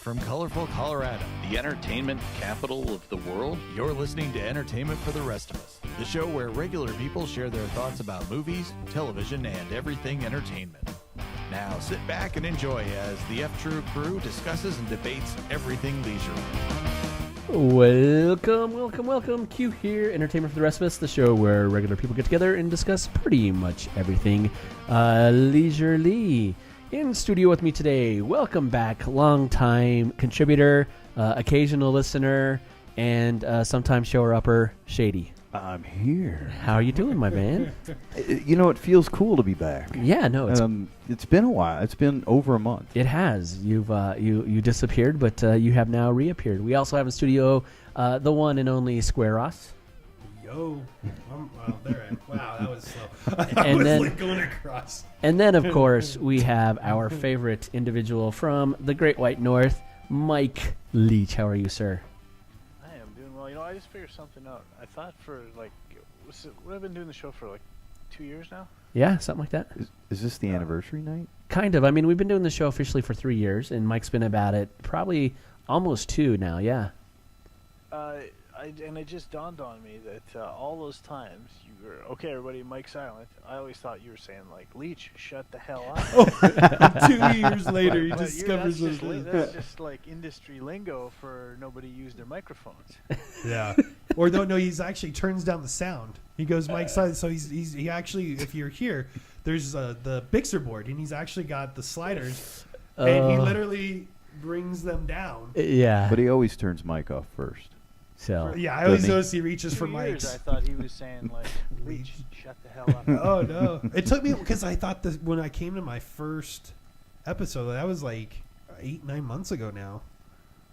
from colorful Colorado, the entertainment capital of the world. You're listening to Entertainment for the Rest of Us, the show where regular people share their thoughts about movies, television, and everything entertainment. Now sit back and enjoy as the EftRou crew discusses and debates everything leisurely. Welcome. Q here, Entertainment for the Rest of Us, the show where regular people get together and discuss pretty much everything leisurely. In studio with me today, welcome back, long-time contributor, occasional listener, and sometimes shower-upper, Shady. I'm here. How are you doing, my man? You know, it feels cool to be back. Yeah, no, it's been a while. It's been over a month. It has. You've you disappeared, but you have now reappeared. We also have in studio the one and only Square Ross. Yo, wow, that was slow. And then, like going across. And then, of course, we have our favorite individual from the Great White North, Mike Leach. How are you, sir? I am doing well. You know, I just figured something out. I thought for I've been doing the show for like 2 years now. Yeah, something like that. Is this the anniversary night? Kind of. I mean, we've been doing the show officially for 3 years, and Mike's been about it probably almost 2 now. Yeah. And it just dawned on me that all those times you were, okay, everybody, Mike's silent. I always thought you were saying, like, Leach, shut the hell up. 2 years later, he discovers that's just like industry lingo for nobody used their microphones. Yeah. Or no, he's actually turns down the sound. He goes Mike's silent. So he actually, if you're here, there's the Bixer board, and he's actually got the sliders, and he literally brings them down. Yeah. But he always turns Mike off first. So yeah, I always notice he reaches for Mike's. I thought he was saying, like, Leach, shut the hell up. Oh, no. It took me, because I thought that when I came to my first episode, that was like 8-9 months ago now.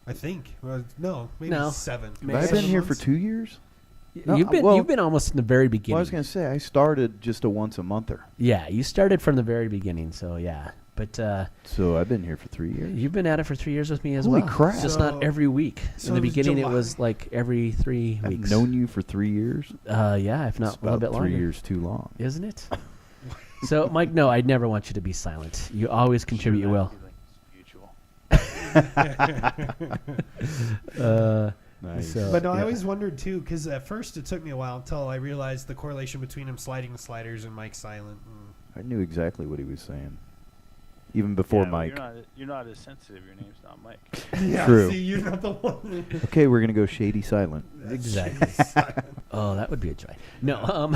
I think. No, maybe 7. Have I been here for 2 years? No, you've been almost in the very beginning. Well, I was going to say, I started just a once-a-monther. Yeah, you started from the very beginning, so yeah. But so I've been here for 3 years. You've been at it for 3 years with me as Holy well. crap. Just not every week. In the beginning, July. it was like every 3 weeks. I've known you for 3 years. Yeah, if not It's a little about bit longer. 3 years too long. Isn't it? So, Mike, no, I'd never want you to be silent. You always contribute well. Nice. But no, I always wondered too, because at first it took me a while until I realized the correlation between him sliding the sliders and Mike silent. I knew exactly what he was saying, even before Mike. You're not as sensitive. Your name's not Mike. Yeah, True. See, you're not the one. Okay, we're gonna go shady silent. Exactly. Oh, that would be a joy. No.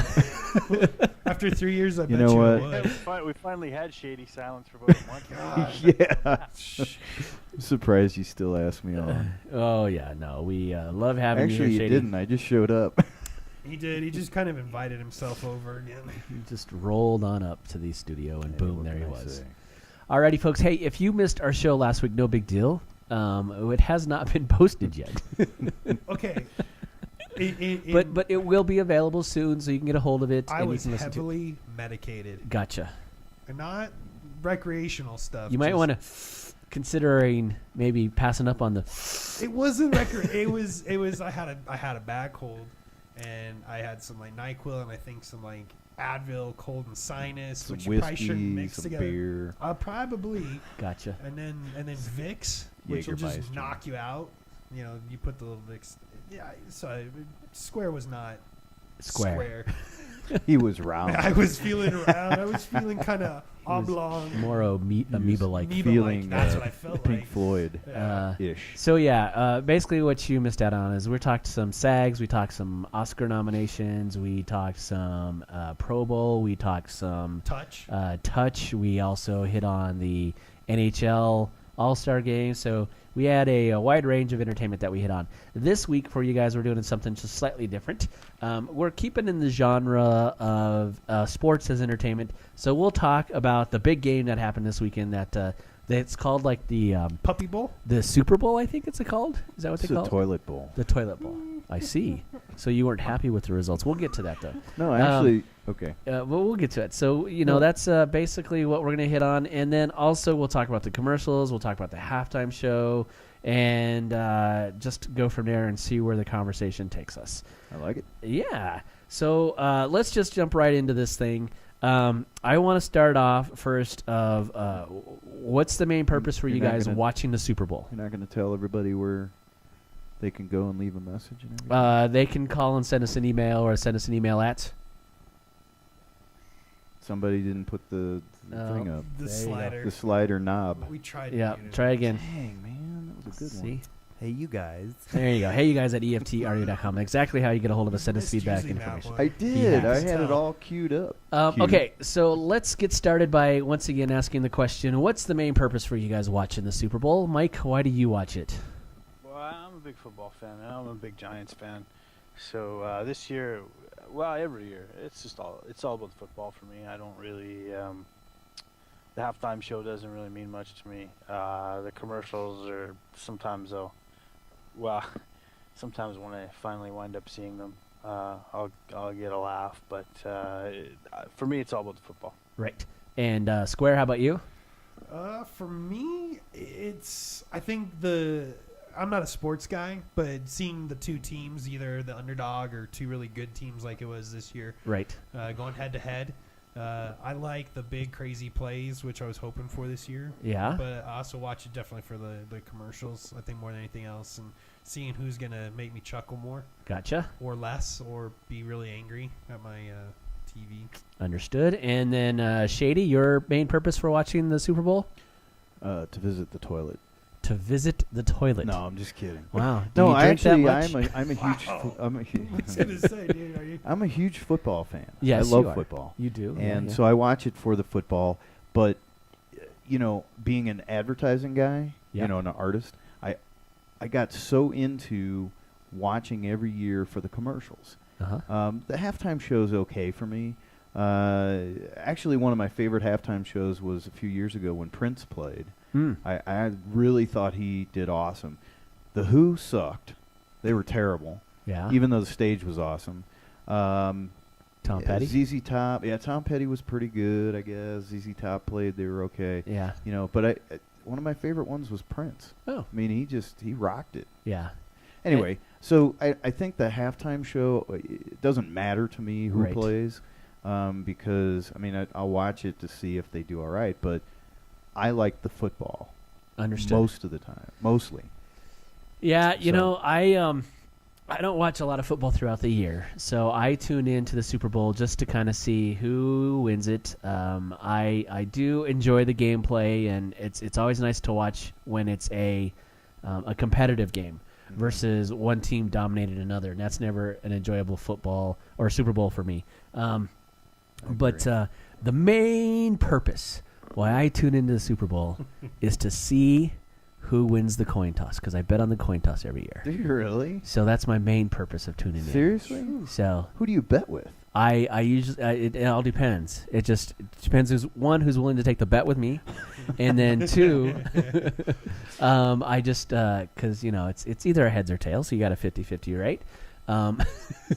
After 3 years, I You bet know you what? it would. We finally had shady silence for about a month. Yeah. I'm surprised you still ask me on. Oh, yeah, no. We love having you Actually, here, you Shady. didn't. I just showed up. He did. He just kind of invited himself over again. He just rolled on up to the studio, and boom, what there he can I was. say? Alrighty, folks. Hey, if you missed our show last week, no big deal. It has not been posted yet. Okay. But it will be available soon, so you can get a hold of it. I and was you can listen heavily to medicated. it. Gotcha. And not recreational stuff. You might want to considering maybe passing up on the. It wasn't it was. I had a back cold, and I had some like NyQuil and I think some like Advil, cold and sinus, Some which you probably shouldn't whiskey, mix some together. beer. Probably. Gotcha. And then Vicks, which will just Jägermeister. knock you out. You know, you put the little Vicks. Yeah, so Square was not square. He was round. I was feeling round. I was feeling kind of oblong. More amoeba-like. feeling That's what I felt Pink like. Floyd Yeah. ish. So yeah, basically what you missed out on is we talked some SAGs, we talked some Oscar nominations, we talked some Pro Bowl, we talked some touch. We also hit on the NHL All-Star Game. So we had a wide range of entertainment that we hit on. This week for you guys, we're doing something just slightly different. We're keeping in the genre of sports as entertainment. So we'll talk about the big game that happened this weekend that's called like the Puppy Bowl? the Super Bowl, I think it's called. Is that what It's they a call it? toilet bowl. The toilet bowl. I see. So you weren't happy with the results. We'll get to that, though. No, actually, okay. Well, we'll get to it. So, that's basically what we're going to hit on. And then also we'll talk about the commercials. We'll talk about the halftime show. And just go from there and see where the conversation takes us. I like it. Yeah. So let's just jump right into this thing. I want to start off first of what's the main purpose for you You're not guys gonna- watching the Super Bowl? You're not going to tell everybody where they can go and leave a message and everything? They can call and send us an email or send us an email at. Somebody didn't put the thing up. The There you go. slider. The slider knob. We tried. Yeah, to try again. Dang, man. That was a good See? one. Hey, you guys. There you go. Hey, you guys at EftRou.com. Exactly how you get a hold of us. Send us Missed feedback using that information. one. I did. has I had to it tell. all queued up. Okay, so let's get started by once again asking the question: what's the main purpose for you guys watching the Super Bowl? Mike, why do you watch it? Well, I'm a big football fan, and I'm a big Giants fan. So this year, well, every year, it's all about football for me. I don't really, the halftime show doesn't really mean much to me. The commercials are sometimes though, well, sometimes when I finally wind up seeing them, I'll get a laugh. But for me, it's all about the football. Right. And Square, how about you? For me, I think I'm not a sports guy, but seeing the two teams, either the underdog or two really good teams like it was this year, Right. going head to head. I like the big crazy plays, which I was hoping for this year. Yeah. But I also watch it definitely for the commercials, I think, more than anything else, and seeing who's going to make me chuckle more Gotcha. or less or be really angry at my TV. Understood. And then Shady, your main purpose for watching the Super Bowl? To visit the toilet. To visit the toilet. No, I'm just kidding. Wow. Do No, you I drink that actually, much? I'm a huge, I was going to say, dude, are you? I'm a huge football fan. Yes, I you love are. football, You do. and yeah. so I watch it for the football. But being an advertising guy, Yeah. an artist, I got so into watching every year for the commercials. Uh-huh. The halftime show's okay for me. Actually, one of my favorite halftime shows was a few years ago when Prince played. Mm. I really thought he did awesome. The Who sucked. They were terrible, Yeah. even though the stage was awesome. Tom Petty? ZZ Top. Yeah, Tom Petty was pretty good, I guess. ZZ Top played. They were okay. Yeah. But one of my favorite ones was Prince. Oh. I mean, he rocked it. Yeah. Anyway, so I think the halftime show, it doesn't matter to me who Right. plays because, I'll watch it to see if they do all right, but I like the football Understood. most of the time, mostly. Yeah, So- I don't watch a lot of football throughout the year, so I tune in to the Super Bowl just to kind of see who wins it. I do enjoy the gameplay, and it's always nice to watch when it's a competitive game versus one team dominated another, and that's never an enjoyable football or Super Bowl for me. But the main purpose why I tune into the Super Bowl is to see who wins the coin toss, because I bet on the coin toss every year. Do you really? So that's my main purpose of tuning in. Seriously? So Who do you bet with? I usually it all depends. It just depends who's willing to take the bet with me, and then two, I just because it's either a heads or tails, so you got a 50-50, right?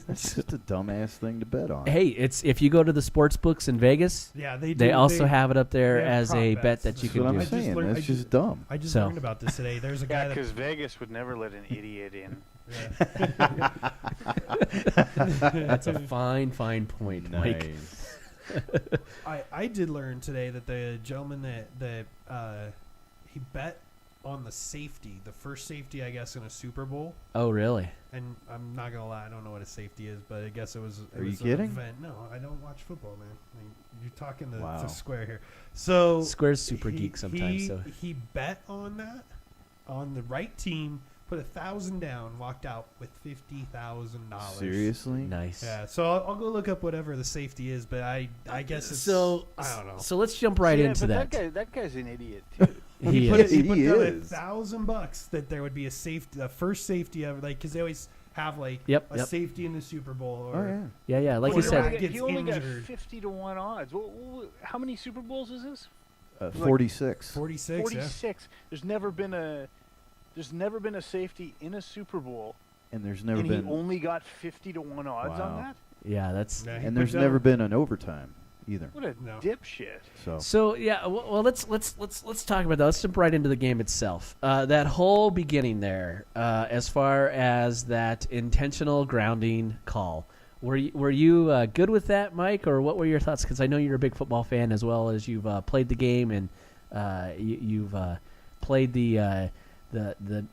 That's just a dumbass thing to bet on. Hey, it's if you go to the sports books in Vegas, Yeah, they do. they also have it up there they have as prop a bets. bet that you That's can what do. I'm I just saying. learned- That's I just dumb. I just So- learned about this today. There's a guy Yeah, that because Vegas would never let an idiot in. That's a fine point, Mike. I did learn today that the gentleman that he bet on the first safety, I guess, in a Super Bowl. Oh, really? And I'm not gonna lie, I don't know what a safety is, but I guess it was. Are you an kidding? event. No, I don't watch football, man. I mean, you're talking Wow. to Square here. So Square's super geek sometimes. He, So he bet on that on the right team, put 1,000 down, walked out with $50,000. Seriously? nice. Yeah. So I'll go look up whatever the safety is, but I guess it's, So I don't know. So let's jump right Yeah, into but that. that guy's an idiot too. He put is. he put He down is. $1,000 that there would be a first safety ever, like, because they always have like Yep, a yep. safety in the Super Bowl. Oh, Or, yeah. Yeah, like Or you you're said. right. Gets You only got injured. 50-1 odds. How many Super Bowls is this? 46. 46. Yeah. 46. There's never been a safety in a Super Bowl, And there's never and been. he only got 50-1 odds Wow. on that. Yeah, that's. Yeah, he And put there's down- never been an overtime either. What a No. dipshit! So yeah, well let's talk about that. Let's jump right into the game itself. That whole beginning there, as far as that intentional grounding call, Were you good with that, Mike, or what were your thoughts? Because I know you're a big football fan as well as you've played the game and you've played the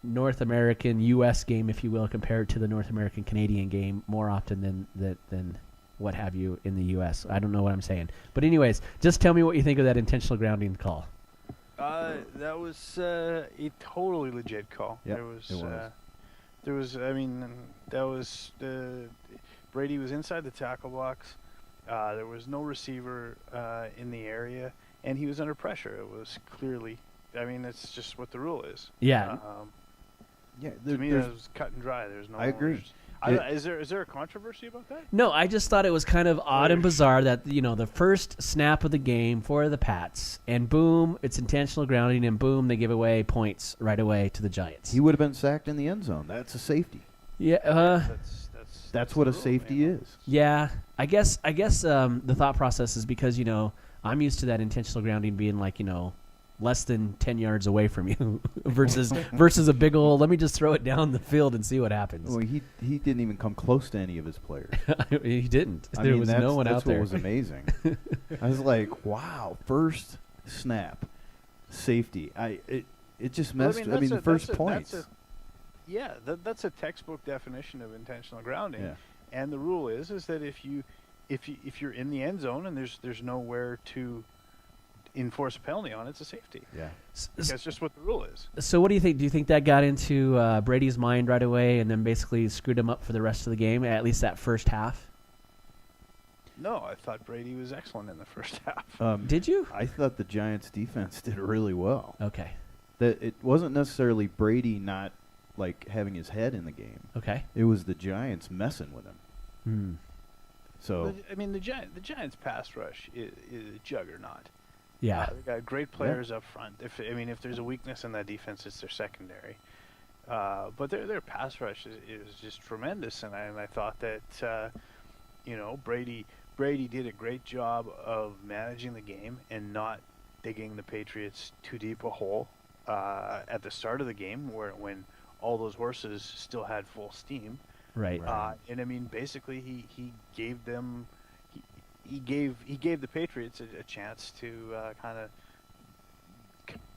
North American U.S. game, if you will, compared to the North American Canadian game more often than what have you in the U.S. I don't know what I'm saying, but anyways, just tell me what you think of that intentional grounding call. That was a totally legit call. Yep, There was. I mean, that was. Brady was inside the tackle box. There was no receiver in the area, and he was under pressure. It was clearly. I mean, it's just what the rule is. Yeah. To me, that was cut and dry. There's no. I agree. Is there a controversy about that? No, I just thought it was kind of odd and bizarre that the first snap of the game for the Pats, and boom, it's intentional grounding, and boom, they give away points right away to the Giants. He would have been sacked in the end zone. That's a safety. Yeah. That's what a safety is. Yeah, I guess the thought process is because I'm used to that intentional grounding being like less than 10 yards away from you versus a big old let me just throw it down the field and see what happens. Well, he didn't even come close to any of his players. He didn't. I There mean, was no one out there. That's what was amazing. I was like, wow, first snap, safety. It just messed. The first points. That's a textbook definition of intentional grounding. Yeah. And the rule is that if you're in the end zone and there's nowhere to enforce a penalty on, it's a safety. Yeah. That's just what the rule is. So what do you think? Do you think that got into Brady's mind right away and then basically screwed him up for the rest of the game, at least that first half? No, I thought Brady was excellent in the first half. Did you? I thought the Giants' defense did really well. Okay. That it wasn't necessarily Brady not having his head in the game. Okay. It was the Giants messing with him. So the Giants' pass rush is a juggernaut. Yeah. They got great players up front. If there's a weakness in that defense, it's their secondary. But their pass rush is just tremendous, and I thought that Brady did a great job of managing the game and not digging the Patriots too deep a hole at the start of the game, when all those horses still had full steam. Right. And basically he gave them. He gave the Patriots a chance to kind of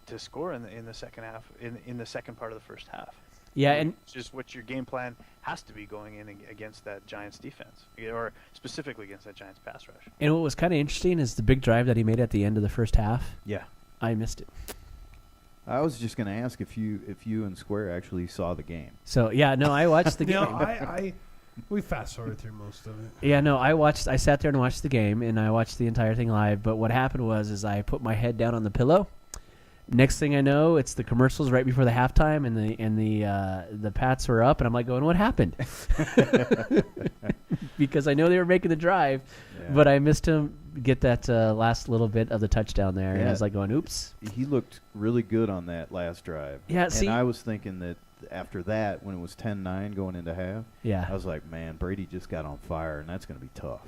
to score in the second half, in the second part of the first half. Yeah, and it's just what your game plan has to be going in against that Giants defense, or specifically against that Giants pass rush. And what was kind of interesting is the big drive that he made at the end of the first half. Yeah, I missed it. I was just going to ask if you and Square actually saw the game. So yeah, no, I watched the game. We fast forward through most of it. Yeah, no, I sat there and watched the game, and I watched the entire thing live. But what happened was I put my head down on the pillow. Next thing I know, it's the commercials right before the halftime, and the Pats were up, and I'm like going, what happened? Because I know they were making the drive, but I missed him get that last little bit of the touchdown there, and I was like going, oops. He looked really good on that last drive. Yeah, and I was thinking that after that, when it was 10-9 going into half, I was like, man, Brady just got on fire, and that's going to be tough.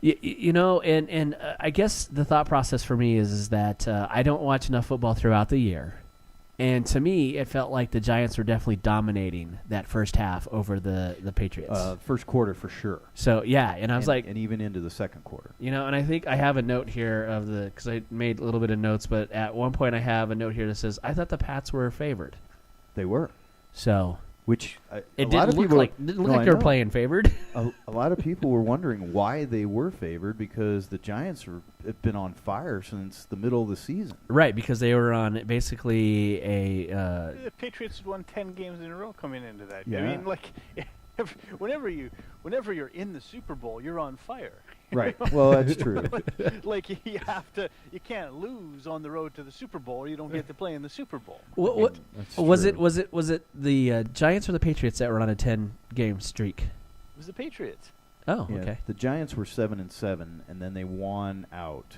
And I guess the thought process for me is that I don't watch enough football throughout the year. And to me, it felt like the Giants were definitely dominating that first half over the Patriots. First quarter for sure. So, yeah, and I was and even into the second quarter. And I think I have a note here because I made a little bit of notes, but at one point I have a note here that says, I thought the Pats were favored. They were. So, which it didn't look like they were playing favored. A lot of people were wondering why they were favored, because the Giants have been on fire since the middle of the season. Right, because they were on basically the Patriots had won 10 games in a row coming into that. Yeah. I mean, whenever you're in the Super Bowl, you're on fire. Right. Well, that's true. You can't lose on the road to the Super Bowl, or you don't get to play in the Super Bowl. What was it? Was it the Giants or the Patriots that were on a 10-game streak? It was the Patriots. Oh, yeah, okay. The Giants were 7-7, and then they won out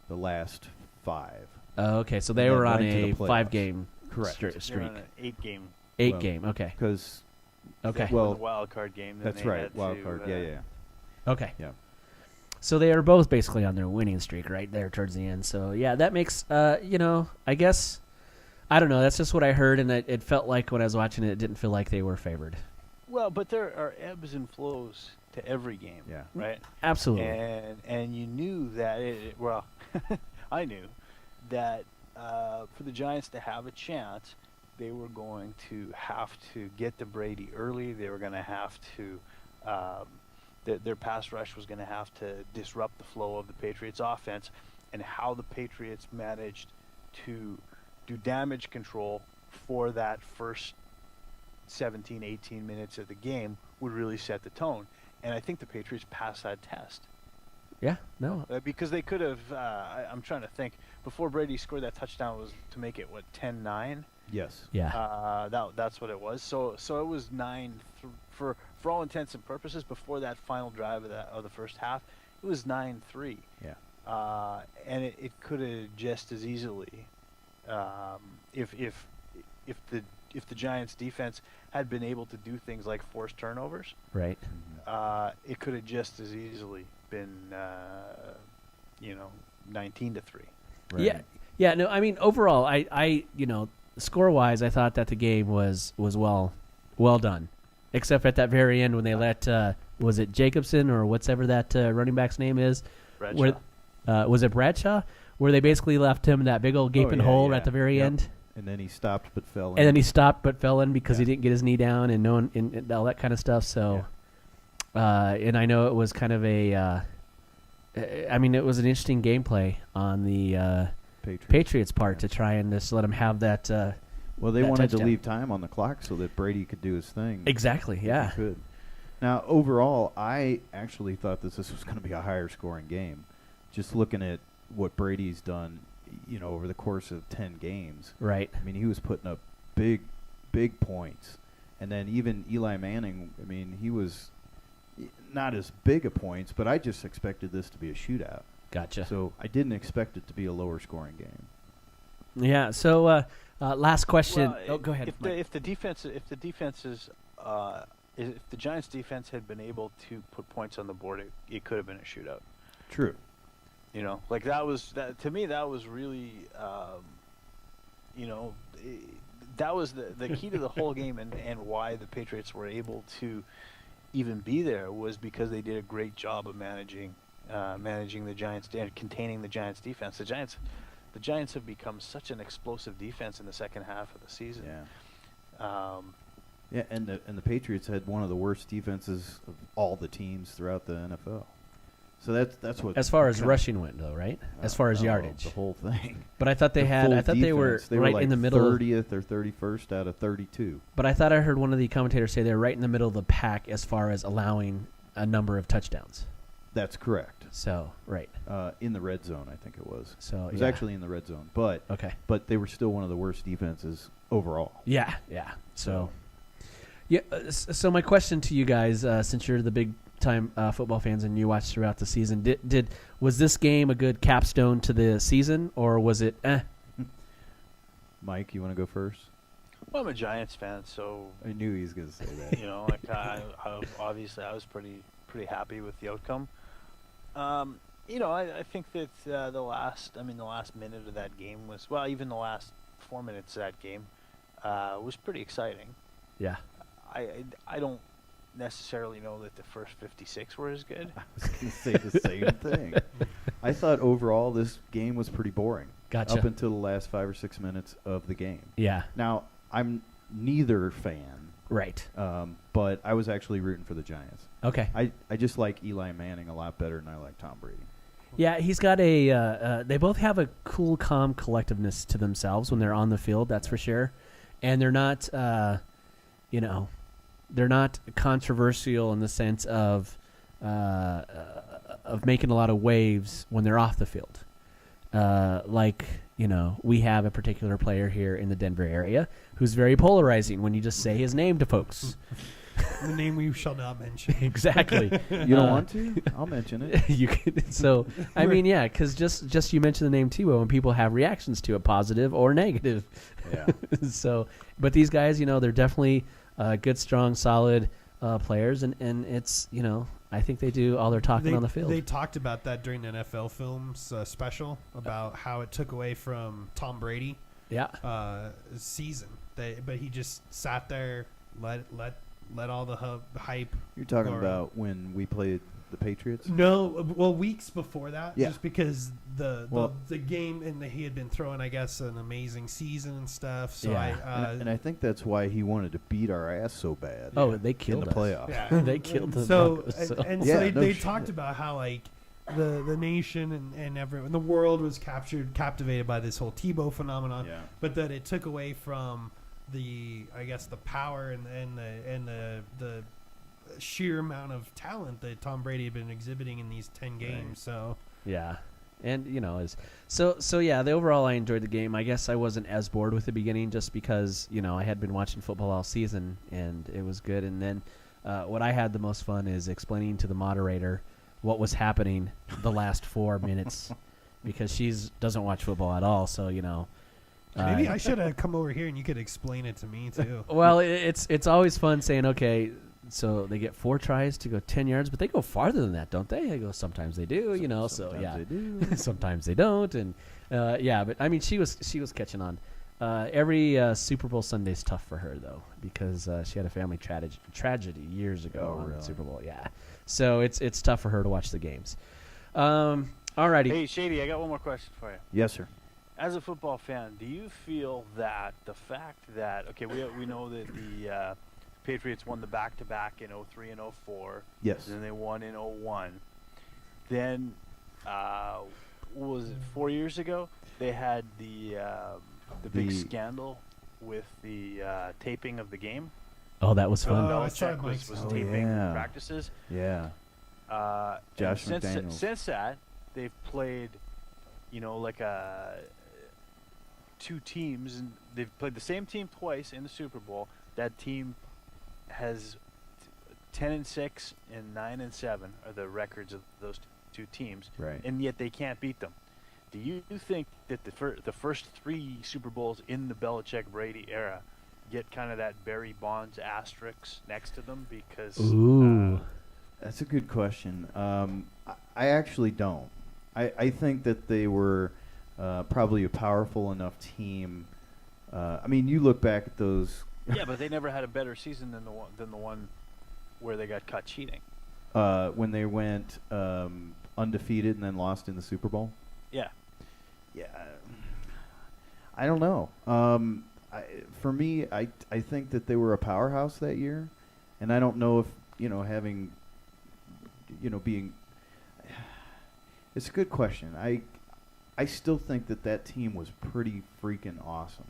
the last 5. Oh, okay. So they were on a 5-game streak. They're on an 8-game. 8-game. Okay. Because okay. Well, the wild card game. That's right. Wild card. Yeah. Okay. Yeah. So they are both basically on their winning streak right there towards the end. So, yeah, that makes, I guess, I don't know. That's just what I heard, and it felt like when I was watching it, it didn't feel like they were favored. Well, but there are ebbs and flows to every game. Yeah. Right. Absolutely. And you knew that well, I knew that for the Giants to have a chance, they were going to have to get to Brady early. They were going to have to their pass rush was going to have to disrupt the flow of the Patriots offense, and how the Patriots managed to do damage control for that first 17, 18 minutes of the game would really set the tone. And I think the Patriots passed that test. Yeah, no. Because they could have, I'm trying to think, before Brady scored that touchdown was to make it, 10-9? Yes. Yeah. That's what it was. So it was 9 for all intents and purposes. Before that final drive of the first half, it was 9-3. Yeah. And it could have just as easily, if the Giants defense had been able to do things like force turnovers, Right. it could have just as easily been 19-3. Right. Yeah. Yeah, no, I mean overall I score-wise I thought that the game was well done. Except at that very end when they let was it Jacobson or whatever that running back's name is? Bradshaw. Was it Bradshaw? Where they basically left him that big old gaping yeah, hole yeah. at the very Yep. end. And then he stopped but fell in. And then he stopped but fell in because he Yeah. didn't get his knee down and and all that kind of stuff. So, and I know it was kind of it was an interesting gameplay on the Patriots' part to try and just let him have that. Well, they that wanted touchdown. to leave time on the clock so that Brady could do his thing. Exactly. if Yeah. he could. Now, overall, I actually thought this was going to be a higher scoring game. Just looking at what Brady's done, over the course of 10 games. Right. I mean, he was putting up big points. And then even Eli Manning, I mean, he was not as big a points, but I just expected this to be a shootout. Gotcha. So I didn't expect it to be a lower scoring game. Yeah. So last question. Well, go ahead. Mike. If the Giants' defense had been able to put points on the board, it could have been a shootout. True. To me that was really, that was the key to the whole game, and why the Patriots were able to even be there was because they did a great job of managing the Giants and containing the Giants' defense. The Giants have become such an explosive defense in the second half of the season. Yeah. Yeah, and the Patriots had one of the worst defenses of all the teams throughout the NFL. So that's what. As far as rushing went, though, right? As far as yardage, the whole thing. But I thought they had. I thought they were right like in the middle. 30th or 31st out of 32. But I thought I heard one of the commentators say they're right in the middle of the pack as far as allowing a number of touchdowns. That's correct. So right. In the red zone, I think it was. So it was actually in the red zone, but okay. But they were still one of the worst defenses overall. Yeah. Yeah. So. Yeah. So my question to you guys, since you're the big time football fans and you watched throughout the season, was this game a good capstone to the season, or was it Mike, you want to go first? Well, I'm a Giants fan, so I knew he was going to say that. I obviously I was pretty happy with the outcome. I think that the last minute of that game was, even the last 4 minutes of that game was pretty exciting. Yeah. I don't necessarily know that the first 56 were as good. I was going to say the same thing. I thought overall this game was pretty boring. Gotcha. Up until the last 5 or 6 minutes of the game. Yeah. Now, I'm neither fan. Right. But I was actually rooting for the Giants. Okay. I just like Eli Manning a lot better than I like Tom Brady. Yeah, he's got they both have a cool, calm collectiveness to themselves when they're on the field, that's for sure. And they're not, they're not controversial in the sense of making a lot of waves when they're off the field. We have a particular player here in the Denver area who's very polarizing when you just say his name to folks. The name we shall not mention. Exactly. You don't want to? I'll mention it. You can. So I mean, yeah, because just you mentioned the name Tebow, and people have reactions to it, positive or negative. Yeah. So, but these guys, they're definitely good, strong, solid players, and it's I think they do all their talking on the field. They talked about that during the NFL Films special about how it took away from Tom Brady. Yeah. Season. But he just sat there, let let all the hype. You're talking go around. about when we played the Patriots? No, well, weeks before that, Yeah. just because the Well- game and he had been throwing, I guess, an amazing season and stuff. So Yeah. And I think that's why he wanted to beat our ass so bad. Oh, they in killed the us. playoffs. yeah. They killed the so Broncos, and Yeah, so they, no they shit. talked about how like the nation and everyone, the world was captivated by this whole Tebow phenomenon, Yeah. but that it took away from the, I guess, the power and the sheer amount of talent that Tom Brady had been exhibiting in these 10 games. Right. So Yeah. And so yeah, the overall I enjoyed the game. I guess I wasn't as bored with the beginning just because, I had been watching football all season and it was good. And then what I had the most fun is explaining to the moderator what was happening the last 4 minutes because she doesn't watch football at all. So, maybe I should have come over here and you could explain it to me too. well, it's always fun saying, okay, so they get 4 tries to go 10 yards, but they go farther than that, don't they? I go, sometimes they do, so Sometimes yeah. they do. Sometimes they don't, and but I mean, she was catching on. Every Super Bowl Sunday is tough for her though, because she had a family tragedy years ago Oh, on really? Super Bowl. Yeah, so it's tough for her to watch the games. Alrighty. Hey, Shady, I got one more question for you. Yes, sir. As a football fan, do you feel that the fact that we know that the Patriots won the back-to-back in 03 and 04, Yes. and then they won in 01. Then, what was it, 4 years ago? They had the big scandal with the taping of the game. Oh, that was Bill fun. Oh, I saw Belichick Mike's- was Oh, taping yeah. practices. Yeah. And Josh McDaniels. since that, they've played, like two teams, and they've played the same team twice in the Super Bowl. That team has 10-6 and 9-7 are the records of those two teams, Right. and yet they can't beat them. Do you think that the first 3 Super Bowls in the Belichick-Brady era get kind of that Barry Bonds asterisk next to them because Ooh. That's a good question. I actually don't. I think that they were probably a powerful enough team. I mean, you look back at those. yeah, but they never had a better season than the one where they got caught cheating. When they went undefeated and then lost in the Super Bowl. Yeah. Yeah, I don't know. For me, I think that they were a powerhouse that year, and I don't know if having being. It's a good question. I still think that team was pretty freaking awesome.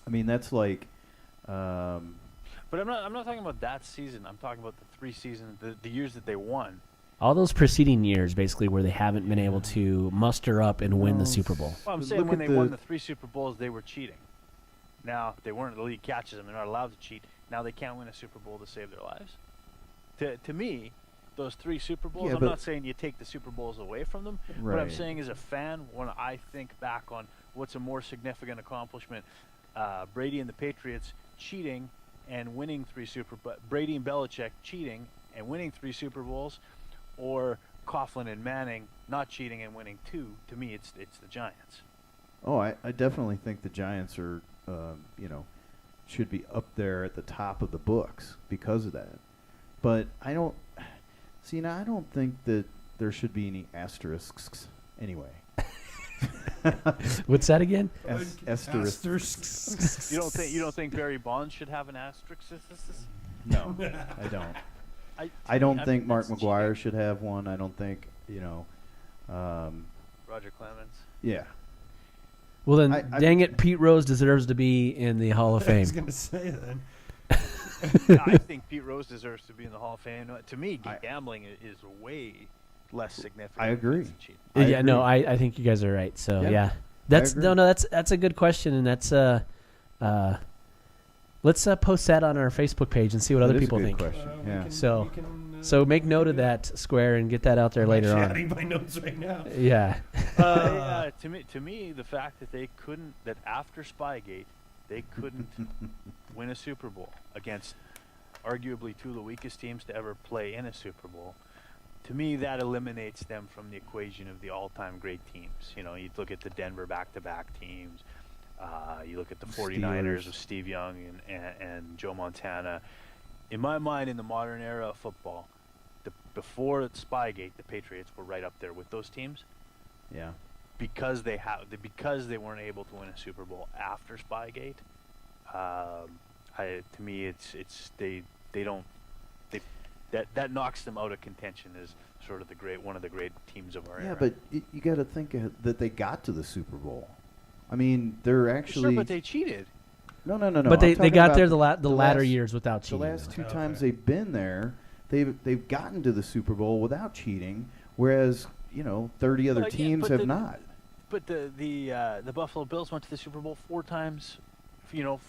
I mean, that's like. But I'm not talking about that season. I'm talking about the 3 seasons, the years that they won. All those preceding years, basically, where they haven't been able to muster up and win the Super Bowl. Well, I'm But saying look when at they won the- the 3 Super Bowls, they were cheating. Now they weren't. The league catches them; they're not allowed to cheat. Now they can't win a Super Bowl to save their lives. To me, those 3 Super Bowls. Yeah, I'm but- not saying you take the Super Bowls away from them. What I'm Right. saying as a fan, when I think back on what's a more significant accomplishment, Brady and the Patriots cheating and winning 3 Brady and Belichick cheating and winning 3 Super Bowls, or Coughlin and Manning not cheating and winning 2. To me, it's the Giants. Oh, I definitely think the Giants are, should be up there at the top of the books because of that. But I don't think that there should be any asterisks anyway. What's that again? Asterisks. You don't think Barry Bonds should have an asterisk? No, I don't. I don't think Mark McGuire should have one. I don't think, Roger Clemens. yeah. Well, then, I- dang it, Pete Rose deserves to be in the Hall of I was Fame. going to say then. I think Pete Rose deserves to be in the Hall of Fame. To me, gambling is way less significant. I agree. than cheating. Yeah, no, I think you guys are right. So Yeah, yeah, that's agree. that's a good question, and that's let's post that on our Facebook page and see what That other is a people good think. question. Yeah. So make note of that, Square, and get that out there later I'm on. adding my notes right now. Yeah. To me, the fact that they couldn't, that after Spygate, they couldn't win a Super Bowl against arguably 2 of the weakest teams to ever play in a Super Bowl. To me, that eliminates them from the equation of the all-time great teams. You look at the Denver back-to-back teams. You look at the 49ers Steelers. of Steve Young and Joe Montana. in my mind, in the modern era of football, before Spygate, the Patriots were right up there with those teams. Yeah. Because they weren't able to win a Super Bowl after Spygate. To me, that knocks them out of contention as sort of one of the great teams of our era. Yeah, but you got to think that they got to the Super Bowl. I mean, they're actually. Sure, but they cheated. No. But they got there the latter years without cheating. The last two times they've been there, they've gotten to the Super Bowl without cheating, whereas 30 other teams have not. But the Buffalo Bills went to the Super Bowl 4 times,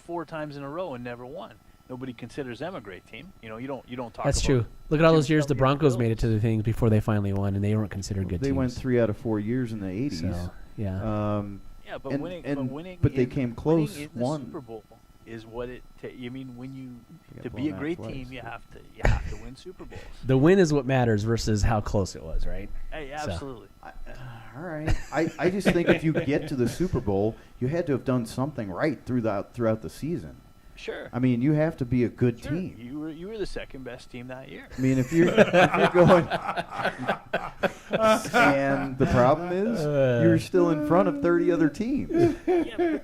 4 times in a row and never won. Nobody considers them a great team. You don't talk. That's about true. Look at all those years the Broncos Bills. made it to the things before they finally won, and they weren't considered good They teams. went 3 out of 4 years in the 80s. So, yeah. Yeah, but winning. But they came close. Winning in Won. the Super Bowl is what it. I mean, when you got to be blown a out great twice. team, you have to win Super Bowls. The win is what matters versus how close it was, right? Hey, absolutely. All right. I just think if you get to the Super Bowl, you had to have done something right throughout the season. Sure. I mean, you have to be a good Sure. team. You were the second best team that year. I mean, if you're going, and the problem is you're still in front of 30 other teams. Yeah,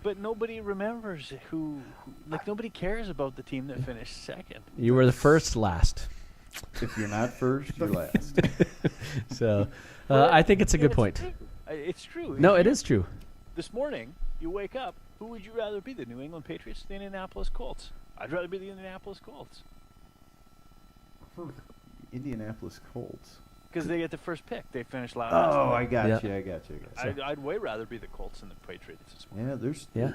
but nobody remembers who. Like nobody cares about the team that finished second. You were the first last. If you're not first, you're last. So I think it's a good point. It's true. No, it is true. This morning, you wake up. Who would you rather be, the New England Patriots or the Indianapolis Colts? I'd rather be the Indianapolis Colts. Indianapolis Colts. Because they get the first pick. They finished last. Oh, I got Yeah. you. I got you. I'd way rather be the Colts than the Patriots this morning. Yeah, there's. Yeah.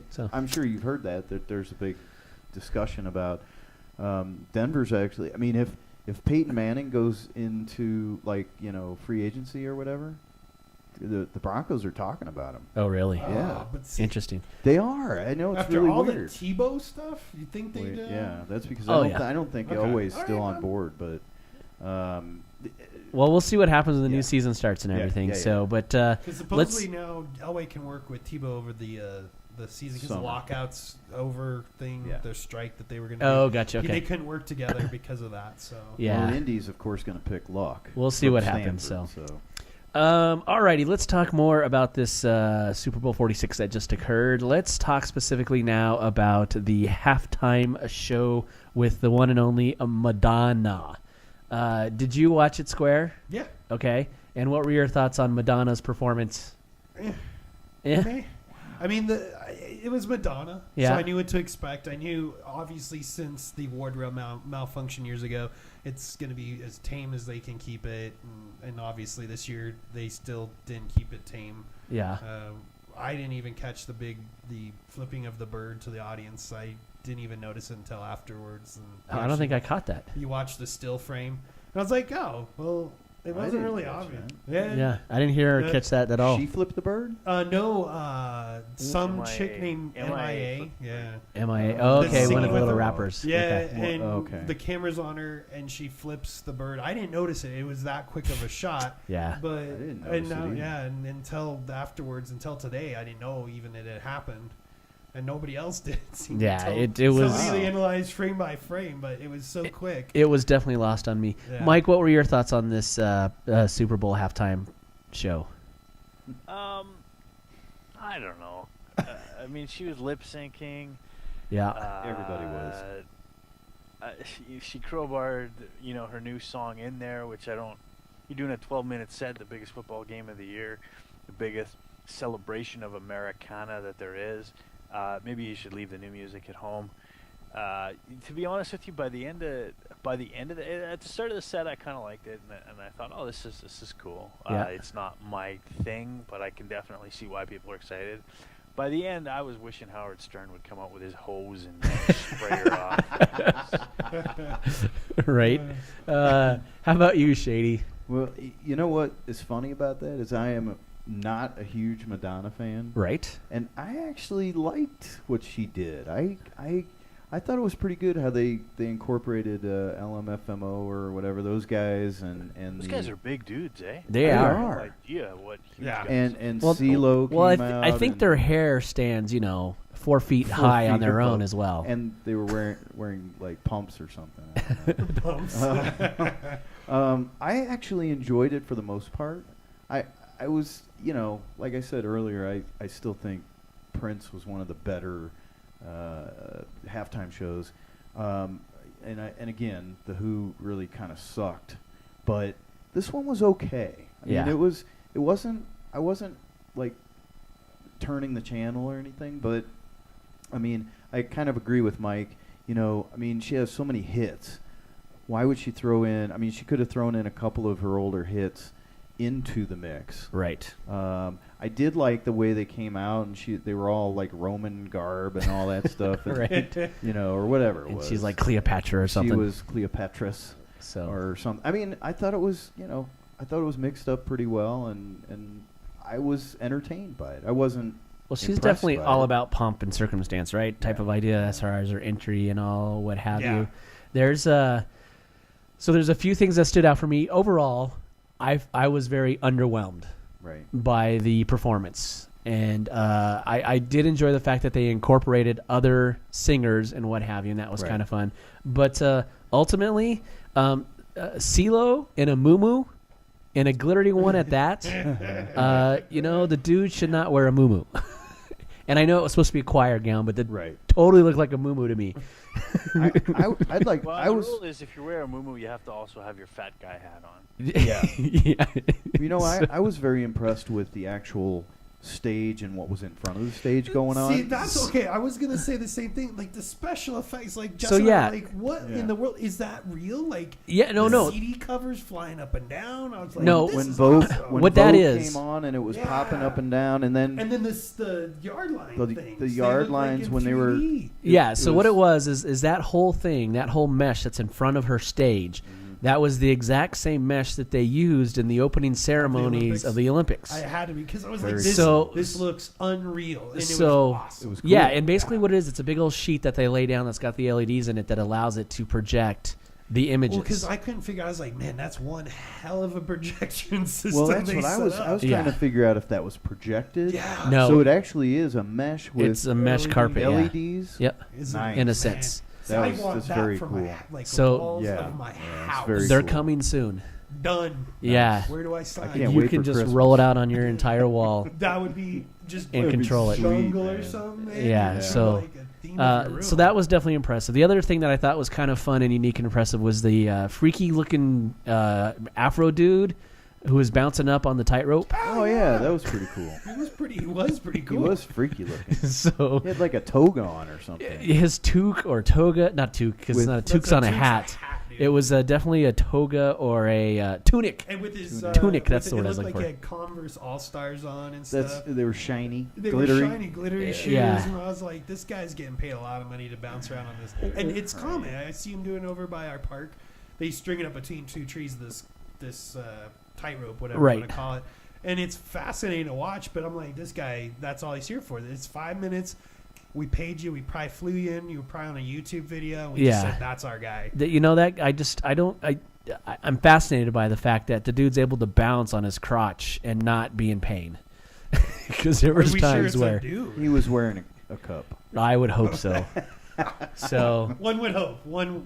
So. I'm sure you've heard that there's a big discussion about Denver's actually. I mean, if Peyton Manning goes into free agency or whatever, the Broncos are talking about him. Oh, really? Yeah. But see, Interesting. They are. I know it's after really all weird. the Tebow stuff, you think they do? Yeah, that's because Oh, I don't think Okay. Elway's All still right, on board, but. Well, we'll see what happens when the Yeah. new season starts and Yeah, everything. yeah, So, but Because supposedly now Elway can work with Tebow over the season because the Summer. lockouts over thing, Yeah. their strike that they were going to Oh, gotcha, okay. They couldn't work together because of that. So yeah. Well, the Indy's, of course, going to pick Luck. We'll see from what happens, Stanford, so. Alrighty, let's talk more about this Super Bowl 46 that just occurred. Let's talk specifically now about the halftime show with the one and only Madonna. Did you watch it, Square? yeah. Okay. And what were your thoughts on Madonna's performance? Eh. I mean, it was Madonna, Yeah. so I knew what to expect. I knew, obviously, since the wardrobe malfunction years ago, it's going to be as tame as they can keep it. And obviously, this year, they still didn't keep it tame. Yeah. I didn't even catch the flipping of the bird to the audience. I didn't even notice it until afterwards. And I don't think I caught that. You watched the still frame. And I was like, oh, well, it wasn't really catch obvious. that. Yeah, I didn't hear her catch that at all. She flipped the bird? No, some MIA. chick named MIA. Yeah. MIA. Oh, The okay, one singing of the with little her- rappers. Yeah, Okay. and okay. the camera's on her, and she flips the bird. I didn't notice it; it was that quick of a shot. Yeah. But didn't notice and it now, either. yeah, and until afterwards, until today, I didn't know even it had happened, and nobody else did. seem Yeah, until it was- somebody Wow. analyzed frame by frame, but it was so quick. It was definitely lost on me. Yeah. Mike, what were your thoughts on this Super Bowl halftime show? I don't know. I mean, she was lip syncing. Yeah. Everybody was. She crowbarred, her new song in there, which I don't. You're doing a 12-minute set, the biggest football game of the year, the biggest celebration of Americana that there is. Maybe you should leave the new music at home. To be honest with you, by the end of at the start of the set, I kind of liked it, and I thought, oh, this is cool. Yeah. It's not my thing, but I can definitely see why people are excited. By the end, I was wishing Howard Stern would come out with his hose and spray her off. Right. How about you, Shady? Well, you know what is funny about that is I am not a huge Madonna fan. Right. And I actually liked what she did. I thought it was pretty good how they incorporated LMFMO or whatever, those guys and Those guys are big dudes, eh? They They are. are. No idea what. huge Yeah. guys. and Well, CeeLo well, came out. I think and- their hair stands, 4 feet 4 high on feet their own above. as well. And they were wearing like pumps or something. I don't know. Bumps. I actually enjoyed it for the most part. I was, like I said earlier, I still think Prince was one of the better halftime shows. And again, The Who really kind of sucked, but this one was okay. I mean, it wasn't. I wasn't like turning the channel or anything, but I mean, I kind of agree with Mike. I mean, she has so many hits. Why would she throw in? I mean, she could have thrown in a couple of her older hits into the mix. Right. I did like the way they came out, and they were all like Roman garb and all that stuff, and, Right. or whatever it And was. she's like Cleopatra or something. She was Cleopatris or something. I mean, I thought it was, mixed up pretty well, and I was entertained by it. I wasn't. Well, she's impressed definitely by all it. about pomp and circumstance, right? Type of idea as far as her entry and all, what have Yeah. you. There's a few things that stood out for me. Overall, I was very underwhelmed Right. by the performance. And I did enjoy the fact that they incorporated other singers and what have you, and that was Right. kind of fun. But ultimately, CeeLo in a muumuu, and a glittery one at that, the dude should not wear a muumuu. And I know it was supposed to be a choir gown, but it Right. totally looked like a muumuu to me. I'd like. Well, I the was. rule is if you wear a muumuu, you have to also have your fat guy hat on. Yeah. I was very impressed with the actual stage and what was in front of the stage going on. See, that's okay. I was gonna say the same thing. Like the special effects, like So, Justin, yeah. like what Yeah. in the world is that real? Like Yeah, no, the no. CD covers flying up and down. I was like, No. this when is Vogue, awesome. when What that Vogue is- came on and it was Yeah. popping up and down, and then the yard line The- things. the They yard look like lines in when they were- 3D. Yeah, it so what it was- was is that whole thing, that whole mesh that's in front of her stage, that was the exact same mesh that they used in the opening ceremonies of the Olympics. I had to be because I was Very like, cool. this looks unreal, and So- it was awesome. it was cool. Yeah, and basically what it is, it's a big old sheet that they lay down that's got the LEDs in it that allows it to project the images. Well, because I couldn't figure out. I was like, man, that's one hell of a projection system. Well, that's they what I set was. up. I was Yeah. trying to figure out if that was projected. Yeah. No. So it actually is a mesh with it's a mesh LED. carpet, yeah. LEDs. Yep. Is Nice. In a man. sense. See, That I was- want that's that very for cool. my So- the walls Yeah. of my Yeah, it's house. very They're cool. coming soon. Done. Yeah. Where do I sign? can't You wait can for just Christmas. roll it out on your entire wall. That would be just And like control it. jungle Sweet, or man. something. Man. Yeah, You so- like a theme of your So room. that was definitely impressive. The other thing that I thought was kind of fun and unique and impressive was the freaky looking Afro dude who was bouncing up on the tightrope. Oh yeah, that was pretty cool. He was pretty cool. He was freaky looking. So He had like a toga on or something. his toque or toga, not toque, because it's With- not a toque's on a hat. dude. It was definitely a toga or a tunic. And with his Tunic, that's with the word I it was looked looking like he had Converse All Stars on and That's stuff. they were shiny, They glittery. were shiny, glittery shoes, Yeah. and I was like, "This guy's getting paid a lot of money to bounce around on this." And it's common. I see him doing it over by our park. They string it up between two trees. This tightrope, whatever you Right. want to call it, and it's fascinating to watch. But I'm like, this guy. That's all he's here for. It's 5 minutes. We paid you. We probably flew you in. You were probably on a YouTube video. And we just Yeah. said, that's our guy. I'm fascinated by the fact that the dude's able to bounce on his crotch and not be in pain. Because there Are was we sure times it's a where dude? He was wearing a cup. I would hope so. So, One would hope. One.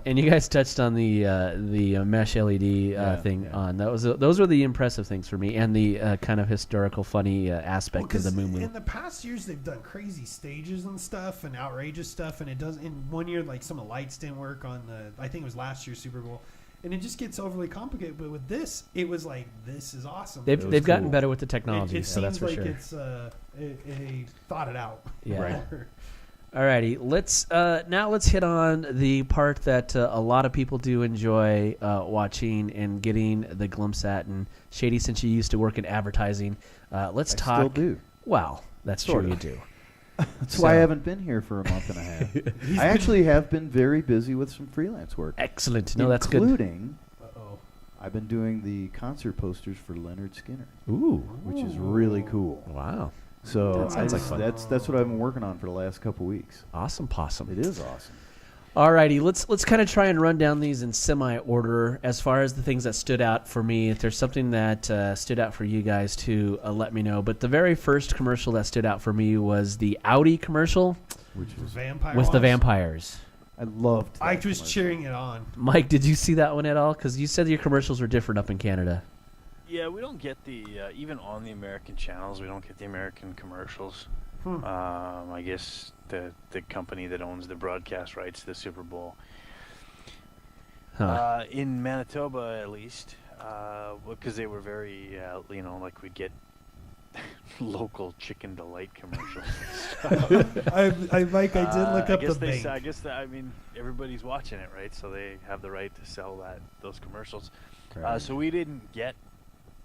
and you guys touched on the mesh LED thing. yeah. On those were the impressive things for me, and the kind of historical, funny aspect of the Well, 'cause muumuu. in the past years, they've done crazy stages and stuff and outrageous stuff, and it does. In one year, like some of the lights didn't work on I think it was last year's Super Bowl, and it just gets overly complicated. But with this, it was like, this is awesome. They've was gotten cool. better with the technology, It so that's seems for like sure. it's they thought it out. Yeah. Right. Alrighty, let's hit on the part that a lot of people do enjoy watching and getting the glimpse at. And Shady, since you used to work in advertising, let's I talk. still do. Well, that's Sort true, you of. do. That's why I haven't been here for a month and a half. I actually have been very busy with some freelance work. Excellent. No, that's good. Including, Uh-oh. I've been doing the concert posters for Leonard Skinner, Ooh, which is really cool. wow, So That sounds like fun. that's what I've been working on for the last couple weeks. awesome possum. It is awesome. Alrighty, let's kind of try and run down these in semi-order as far as the things that stood out for me. If there's something that stood out for you guys too, let me know. But the very first commercial that stood out for me was the Audi commercial Which was Vampire with the was- vampires. I loved. That I was commercial. cheering it on. Mike, did you see that one at all? Because you said your commercials were different up in Canada. Yeah, we don't get the even on the American channels. We don't get the American commercials. I guess the company that owns the broadcast rights to the Super Bowl Huh. in Manitoba, at least, because they were very, like we'd get local Chicken Delight commercials. I did look up the bank. I guess I mean everybody's watching it, right? So they have the right to sell those commercials. So we didn't get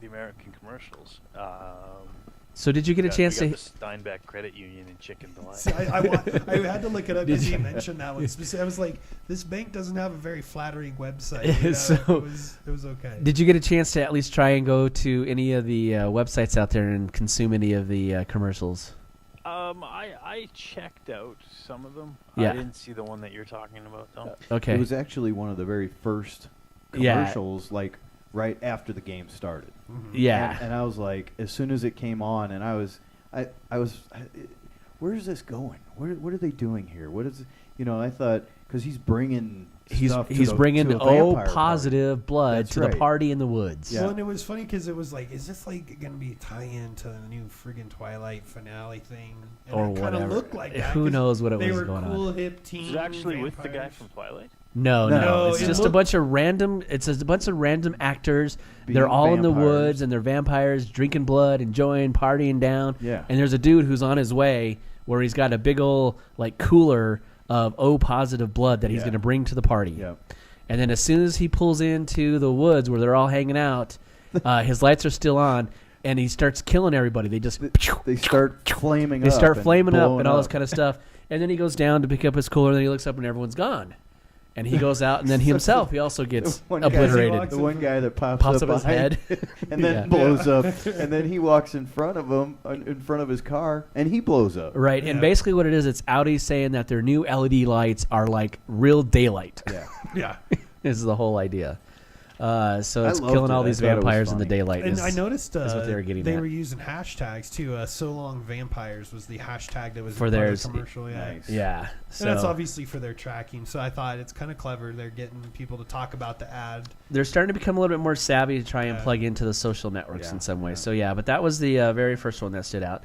the American commercials. So did you get a chance we to? got the Steinbeck Credit Union and Chicken Delight. See, I had to look it up Did because you? he mentioned that one. I was like, this bank doesn't have a very flattering website. You know? So- it was okay. Did you get a chance to at least try and go to any of the websites out there and consume any of the commercials? I checked out some of them. Yeah. I didn't see the one that you're talking about, though. Okay. It was actually one of the very first Yeah. commercials, like right after the game started. Yeah. And I was like, as soon as it came on, and I was, where is this going? What are they doing here? What is, I thought, because he's bringing. stuff to He's the- bringing to a O vampire positive blood That's to the right. party in the woods. Yeah. Well, and it was funny because it was like, is this like going to be a tie-in to the new friggin' Twilight finale thing? And Or it kind of whatever. looked like that. Who 'cause knows what it they was were going cool, on? hip teen. Is it actually with the guy vampires. from Twilight? No, No, it's it just a looked- bunch of random. It's a bunch of random actors. Being They're all in the vampires. woods and they're vampires, drinking blood, enjoying, partying down. Yeah. And there's a dude who's on his way where he's got a big old like cooler of O positive blood that he's Yeah. going to bring to the party. Yeah. And then as soon as he pulls into the woods where they're all hanging out, his lights are still on, and he starts killing everybody. They just They start flaming they up. start and flaming up blowing and all this kind of stuff. And then he goes down to pick up his cooler, and then he looks up and everyone's gone. And he goes out, and then he himself, he also gets One guy- obliterated. The one guy that pops Pops up up his behind head. and then Yeah. blows up, and then he walks in front of him, in front of his car, and he blows up. Right, and Yeah. basically what it is, it's Audi saying that their new LED lights are like real daylight. Yeah. Yeah. Is the whole idea. So I it's loved killing it. all I these thought it was vampires in the funny. daylight. And is- I noticed is what they were getting at. were using hashtags too. So long vampires was the hashtag that was For in part of theirs. the commercial. Yeah. Nice. Yeah. So And that's obviously for their tracking. So I thought it's kind of clever. They're getting people to talk about the ad. they're starting to become a little bit more savvy to try and Yeah. plug into the social networks Yeah, in some ways. yeah. So yeah, but that was the very first one that stood out.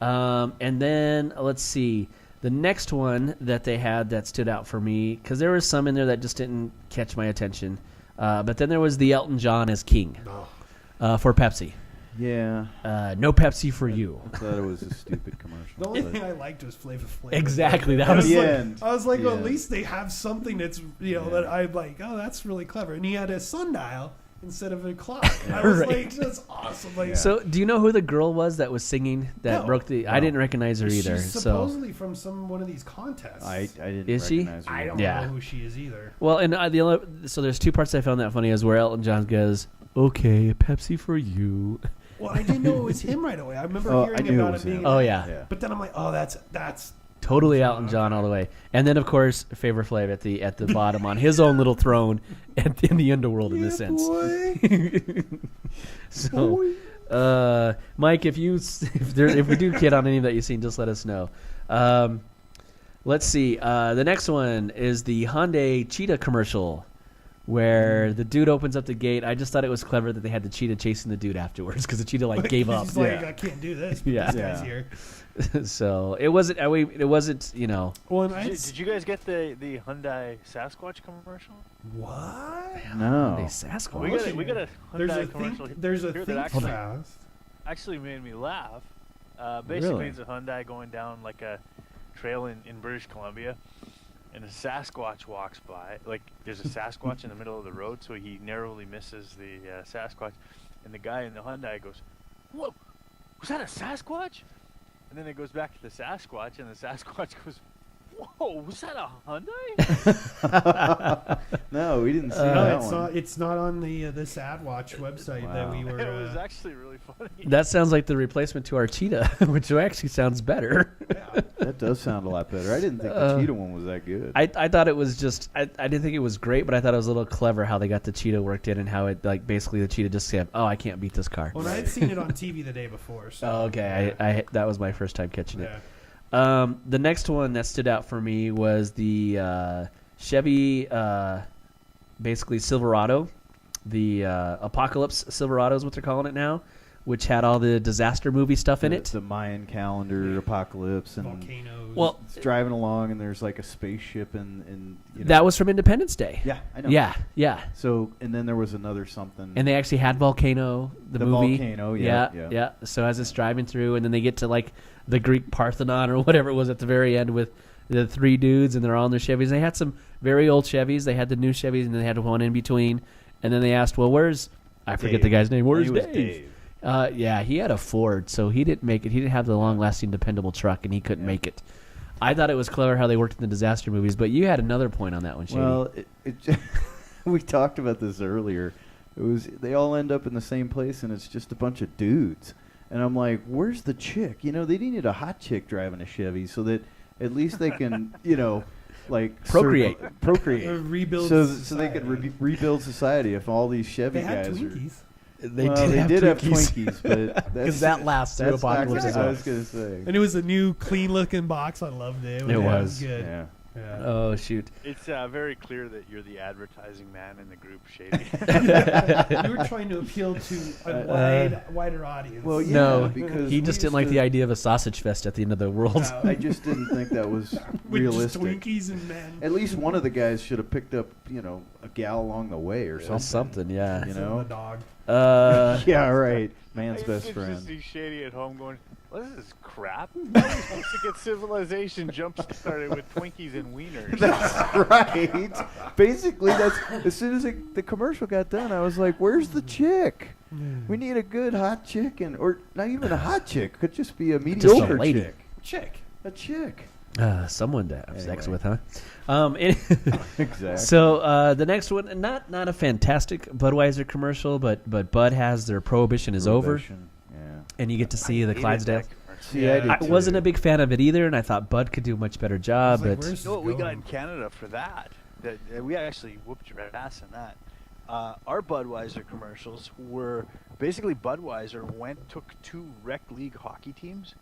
And then let's see. The next one that they had that stood out for me, because there was some in there that just didn't catch my attention. But then there was the Elton John as King for Pepsi. Yeah. No Pepsi for you. I thought it was a stupid commercial. The only but- thing I liked was Flavor Flav. Exactly, that I was was the like, end. I was like, well, at Yeah. least they have something that's that I'm like, oh, that's really clever. And he had a sundial instead of a clock. I was Right. like, that's awesome. Like, So, do you know who the girl was that was singing that No. broke the? I didn't recognize her either. she's So, supposedly from one of these contests. I didn't Is she? recognize her. I don't Yeah. know who she is either. well, and the only, so there's two parts I found that funny is where Elton John goes, "Okay, Pepsi for you." Well, I didn't know it was him right away. I remember Oh, I hearing knew it about was it being. him. Oh yeah, Yeah. But then I'm like, oh, that's totally Elton John all the way. And then of course Favor Flav at the bottom on his own little throne in the underworld in this sense. So, Mike, if we do kid on any that you've seen, just let us know. Let's see. The next one is the Hyundai Cheetah commercial, where the dude opens up the gate. I just thought it was clever that they had the cheetah chasing the dude afterwards because the cheetah like gave up. He's like, Yeah. I can't do this. But Yeah. this guy's Yeah. here. So it wasn't. It wasn't. You know. Well, and Did you guys get the Hyundai Sasquatch commercial? what? No. They Sasquatch. We got a There's Hyundai a commercial think. There's a here think that fast. actually made me laugh. Basically, Really? it's a Hyundai going down like a trail in British Columbia, and a Sasquatch walks by. Like, there's a Sasquatch in the middle of the road, so he narrowly misses the Sasquatch. And the guy in the Hyundai goes, "Whoa, was that a Sasquatch?" And then it goes back to the Sasquatch, and the Sasquatch goes, "Whoa, was that a Hyundai?" No, we didn't see No, that it's one. not. It's not on the this AdWatch website that we Wow. were. It was actually really funny. That sounds like the replacement to our cheetah, which actually sounds better. Yeah. That does sound a lot better. I didn't think the Cheetah one was that good. I thought it was just I didn't think it was great, but I thought it was a little clever how they got the Cheetah worked in and how it like basically the Cheetah just said, "Oh, I can't beat this car." Well, I had seen it on TV the day before. So, Oh, okay. I that was my first time catching it. yeah. The next one that stood out for me was the Chevy, basically Silverado, the Apocalypse Silverado is what they're calling it now, which had all the disaster movie stuff in it. The Mayan calendar, Apocalypse, and Volcanoes. Well, it's driving along, and there's like a spaceship, and you know. that was from Independence Day. Yeah, I know. Yeah. So, and then there was another something. And they actually had Volcano, the movie. Volcano, yeah. So as it's driving through, and then they get to like the Greek Parthenon or whatever it was at the very end with the three dudes, and they're all in their Chevys. They had some very old Chevys. They had the new Chevys, and then they had one in between. And then they asked, well, where's, I forget the guy's name. Where's Dave? Yeah, he had a Ford, so he didn't make it. He didn't have the long-lasting, dependable truck, and he couldn't make it. I thought it was clever how they worked in the disaster movies, but you had another point on that one, Shady. Well, we talked about this earlier. They all end up in the same place, and it's just a bunch of dudes. And I'm like, where's the chick? You know, they needed a hot chick driving a Chevy so that at least they can, like Procreate. Rebuild. So they could rebuild society if all these Chevy They had guys Twinkies. They did have Twinkies, but because that lasts through that's Apocalypse not as what I well. was gonna say. And it was a new, clean-looking box. I loved it. It was. good. Yeah. Yeah. Oh, shoot. It's very clear that you're the advertising man in the group, Shady. You were trying to appeal to a wider audience. Well, yeah, No, because he we just didn't used like to- the idea of a sausage fest at the end of the world. I just didn't think that was With realistic. just Twinkies and men. At least one of the guys should have picked up, a gal along the way or something. Something, yeah. You The know? dog. Yeah, right. Man's I best just friend. see Shady at home going, "What is this crap? We're supposed to get civilization jump started with Twinkies and wieners." That's right. Basically, that's as soon as the commercial got done, I was like, "Where's the chick? We need a good hot chick, or not even a hot chick. Could just be a mediocre a lady. chick. A chick. Someone to have sex Anyway. with, huh? Exactly. So the next one, not a fantastic Budweiser commercial, but Bud has their Prohibition is over, Prohibition, yeah. and you get to see the Hated Clydesdale. that commercial. See, I did I too. wasn't a big fan of it either, and I thought Bud could do a much better job. I was like, But where's You know what we got going? in Canada for that? We actually whooped your ass in that. Our Budweiser commercials were basically Budweiser took two rec league hockey teams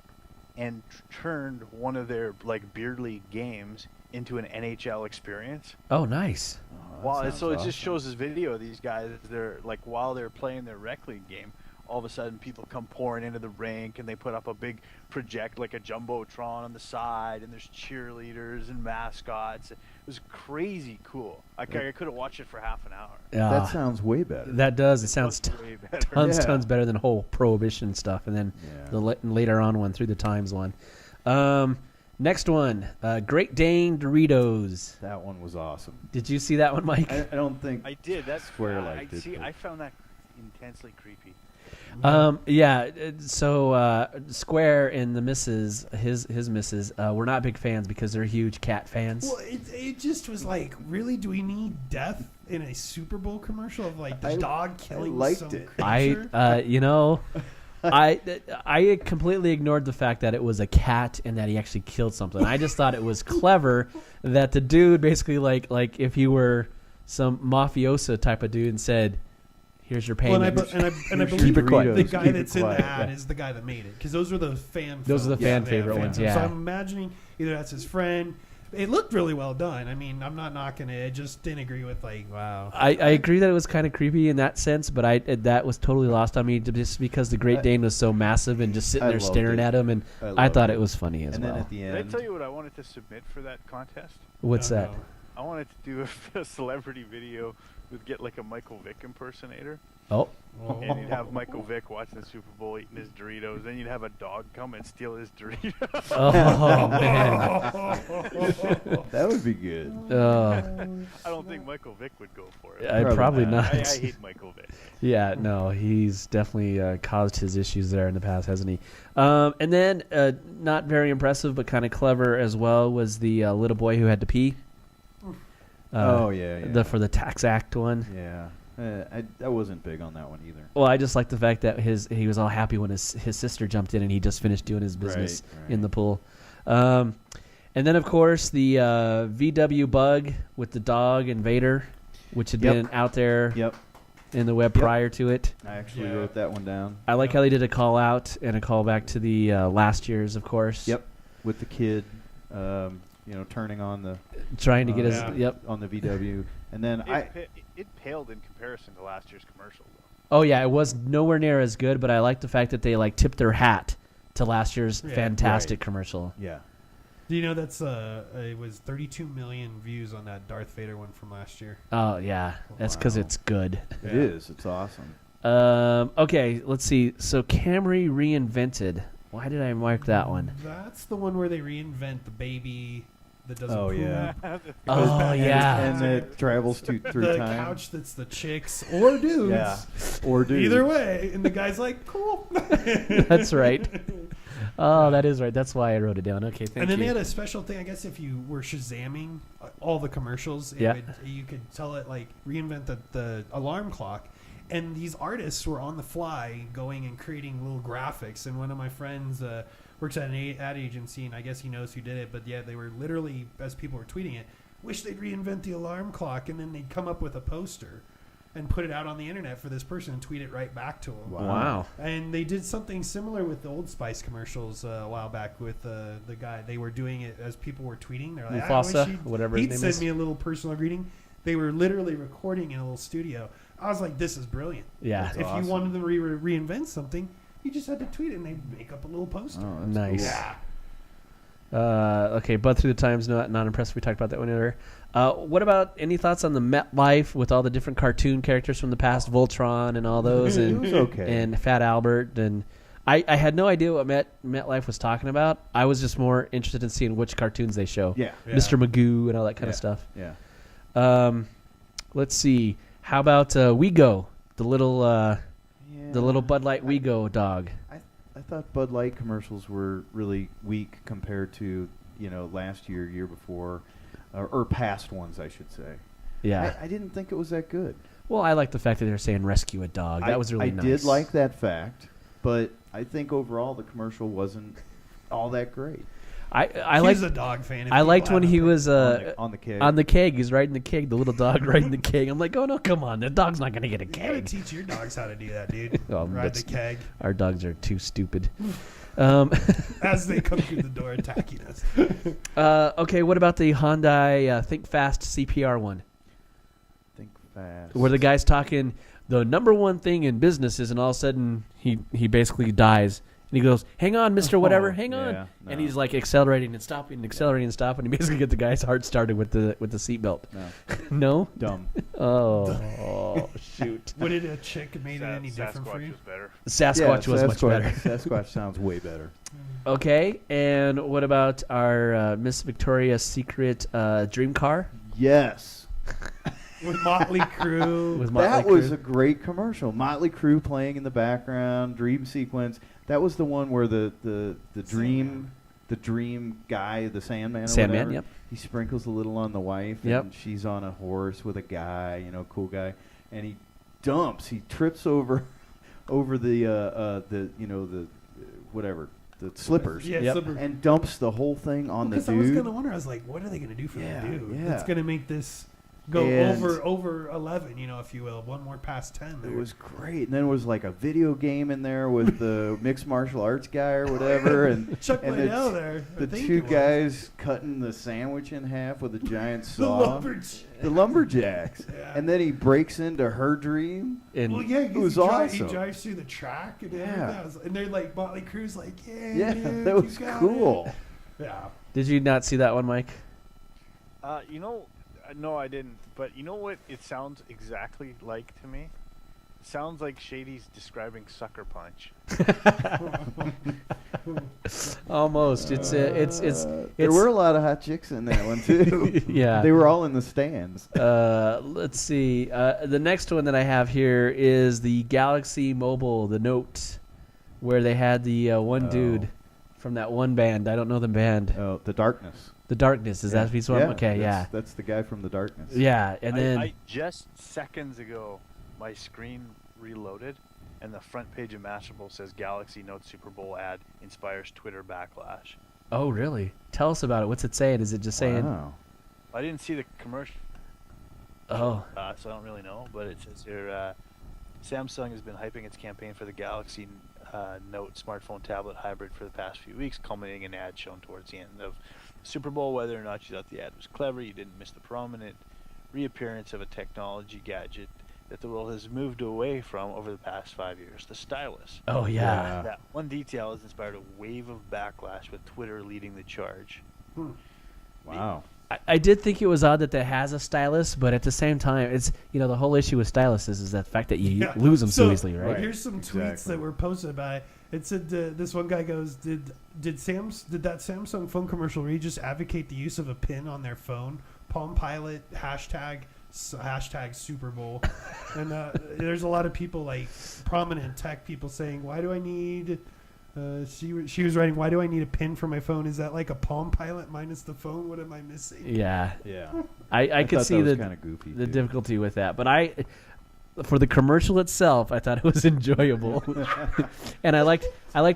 and turned one of their beer league games into an NHL experience. oh, nice. Well, sounds so it just awesome. shows this video of these guys. They're while they're playing their rec league game, all of a sudden people come pouring into the rink and they put up a big project like a jumbotron on the side, and there's cheerleaders and mascots. It was crazy cool. I could have watched it for half an hour. Yeah, That sounds way better. that does. It sounds Way better. tons better than whole Prohibition stuff, and then Yeah. the later on one, Through the Times one. Next one, Great Dane Doritos. That one was awesome. Did you see that one, Mike? I don't think I did. That's Square I liked it, see. but- I found that intensely creepy. Yeah. So Square and the missus, his missus, were not big fans because they're huge cat fans. Well, it just was like, really? Do we need death in a Super Bowl commercial of the I- dog killing liked some it. creature? I completely ignored the fact that it was a cat and that he actually killed something. I just thought it was clever that the dude basically like if he were some mafioso type of dude and said, "Here's your Well, payment." and I Here's believe Keep it quiet. the Doritos, guy keep it that's in the quiet, ad yeah. is the guy that made it, because those are the fan. Those are the films. fan Yeah, favorite ones, films. So yeah. I'm imagining either that's his friend. It looked really well done. I mean, I'm not knocking it. I just didn't agree with wow. I agree that it was kind of creepy in that sense, but that was totally lost on me just because the Great Dane was so massive and just sitting I there loved staring it. at him, and I loved thought it was funny as And well. then at the Did I end, tell you what I wanted to submit for that contest? What's that? I wanted to do a celebrity video with get a Michael Vick impersonator, Oh, and you'd have Michael Vick watching the Super Bowl eating his Doritos. Then you'd have a dog come and steal his Doritos. oh man. that would be good. I don't think Michael Vick would go for it. Probably Probably not. I hate Michael Vick. Yeah, no, he's definitely caused his issues there in the past, hasn't he? And then, not very impressive, but kind of clever as well, was the little boy who had to pee. Oh, yeah. For the Tax Act one. Yeah. I wasn't big on that one either. Well, I just like the fact that he was all happy when his sister jumped in and he just finished doing his business Right. in the pool. And then, of course, the VW bug with the dog and Vader, which had been out there in the web prior to it. I actually wrote that one down. I like how they did a call out and a call back to the last year's, of course. Yep, with the kid, turning on the trying to get his on the VW, and then it paled in comparison to last year's commercial, though. Oh yeah, it was nowhere near as good, but I like the fact that they tipped their hat to last year's fantastic commercial. Yeah. Do you know that's it was 32 million views on that Darth Vader one from last year? Oh yeah, that's because it's good. It is. It's awesome. Okay, let's see. So Camry reinvented. Why did I mark that one? That's the one where they reinvent the baby that doesn't poop. Yeah. And it travels through the time. couch that's the chicks or dudes. Yeah. Or dudes. Either way. And the guy's like, cool. That's right. Oh, that is right. That's why I wrote it down. Okay, thank you. And then they had a special thing. I guess if you were Shazamming all the commercials, you could tell it reinvent the alarm clock. And these artists were on the fly going and creating little graphics. And one of my friends works at an ad agency, and I guess he knows who did it. But yeah, they were literally, as people were tweeting it, wish they'd reinvent the alarm clock. And then they'd come up with a poster and put it out on the internet for this person and tweet it right back to them. Wow. And they did something similar with the Old Spice commercials a while back with the guy. They were doing it as people were tweeting. They're like, Mufasa, whatever his name he'd is. send me a little personal greeting. They were literally recording in a little studio. I was like, this is brilliant. Yeah. If you wanted them to reinvent something, you just had to tweet it and they'd make up a little poster. Oh, that's nice. cool. Yeah. Okay, Bud Through the Times, not impressed. We talked about that one earlier. What about any thoughts on the MetLife with all the different cartoon characters from the past, Voltron and all those, It was okay. and Fat Albert, and I had no idea what MetLife was talking about. I was just more interested in seeing which cartoons they show. Yeah. Mr. Magoo and all that kind of stuff. Yeah. Let's see. How about Wego, the little Bud Light Wego dog? I thought Bud Light commercials were really weak compared to last year before, or past ones, I should say. Yeah. I didn't think it was that good. Well, I like the fact that they're saying rescue a dog. That was really nice. I did like that fact, but I think overall the commercial wasn't all that great. I He's a dog fan. I liked when he was on the keg. On the keg, he's riding the keg, the little dog riding the keg. I'm like, oh no, come on, the dog's not gonna get a You gotta keg. teach your dogs how to do that, dude. Ride the that's- keg Our dogs are too stupid. as they come through the door attacking us. Okay, what about the Hyundai Think Fast CPR one? Think fast. Where the guy's talking the number one thing in business is, and all of a sudden he basically dies. And he goes, hang on, Mr. Whatever, hang on. Yeah, And no. he's like accelerating and stopping and accelerating and stopping. And he basically get the guy's heart started with the seatbelt. No. No? Dumb. Oh, shoot. Would it a chick made it any different for Sasquatch you? was better. Sasquatch was much better. Sasquatch sounds way better. Okay, and what about our Miss Victoria's Secret dream car? Yes. With Motley Crue. With Motley That was Crue? a great commercial. Motley Crue playing in the background, dream sequence. That was the one where the dream guy, the Sandman or Sandman, whatever, yep. he sprinkles a little on the wife, Yep. and she's on a horse with a guy, cool guy, and he trips over the whatever, the slippers, Yeah, Yep. slipper. and dumps the whole thing on the Because I was dude. gonna wonder. I was like, what are they gonna do for Yeah, the dude? yeah. It's gonna make this go And- over 11, if you will. One more past 10. It there. was great, and then there was like a video game in there with the mixed martial arts guy or whatever, and Chuck and Liddell there. the two guys cutting the sandwich in half with a giant The saw. lumberjack. The lumberjacks. Yeah. And then he breaks into her dream. And Well, yeah, It was he awesome. drives through the track and Yeah. everything. And they're like, Motley Crue's like, Yeah, dude, that you was got cool. it. Yeah. did you not see that one, Mike? No, I didn't. But you know what it sounds exactly like to me? It sounds like Shady's describing Sucker Punch. Almost. There were a lot of hot chicks in that one too. Yeah. They were all in the stands. Let's see. The next one that I have here is the Galaxy Mobile, the Note, where they had the one dude from that one band. I don't know the band. Oh, the Darkness. The Darkness. Is that his one? Okay, yeah. That's the guy from the Darkness. Yeah, and then I just seconds ago, my screen reloaded, and the front page of Mashable says Galaxy Note Super Bowl ad inspires Twitter backlash. Oh, really? Tell us about it. What's it saying? Is it just saying? Wow. I didn't see the commercial, Oh, so I don't really know. But it says here, Samsung has been hyping its campaign for the Galaxy Note smartphone tablet hybrid for the past few weeks, culminating in an ad shown towards the end of the Super Bowl. Whether or not you thought the ad was clever, you didn't miss the prominent reappearance of a technology gadget that the world has moved away from over the past 5 years, the stylus. oh yeah. That one detail has inspired a wave of backlash, with Twitter leading the charge. Wow. I did think it was odd that has a stylus, but at the same time, it's the whole issue with styluses is that fact that you lose them so easily, right? Here's some tweets that were posted about it. It said this one guy goes, did that Samsung phone commercial where you just advocate the use of a pin on their phone? Palm Pilot hashtag Super Bowl, and there's a lot of people like prominent tech people saying, why do I need? She was writing, why do I need a pin for my phone? Is that like a Palm Pilot minus the phone? What am I missing? Yeah. Yeah. I could see the kind of goofy the too. difficulty with that, but for the commercial itself, I thought it was enjoyable, and I liked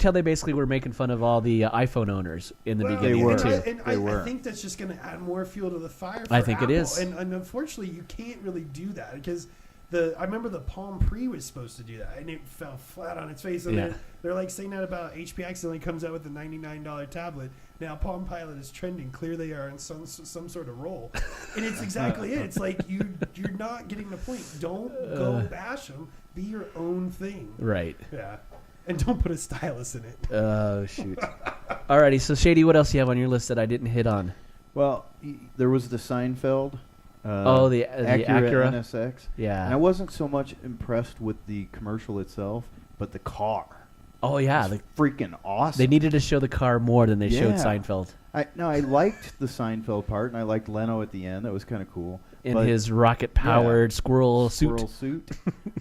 how they basically were making fun of all the iPhone owners in the beginning were. too. I think that's just going to add more fuel to the fire. For I think Apple. it is, and unfortunately, you can't really do that because I remember the Palm Pre was supposed to do that, and it fell flat on its face. And they're like saying that about HP accidentally comes out with a $99 tablet. Now Palm Pilot is trending. Clear they are in some sort of role, and it's exactly it. It's like you're not getting the point. Don't go bash them. Be your own thing. right? Yeah, and don't put a stylus in it. Oh shoot! Alrighty, so Shady, what else do you have on your list that I didn't hit on? Well, there was the Seinfeld. The Acura Acura NSX. Yeah. And I wasn't so much impressed with the commercial itself, but the car. Oh yeah, It's freaking awesome. they needed to show the car more than they showed Yeah. Seinfeld I liked the Seinfeld part, and I liked Leno at the end. That was kind of cool. in But his rocket-powered squirrel suit. suit.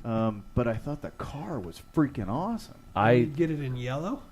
But I thought the car was freaking awesome. You'd get it in yellow.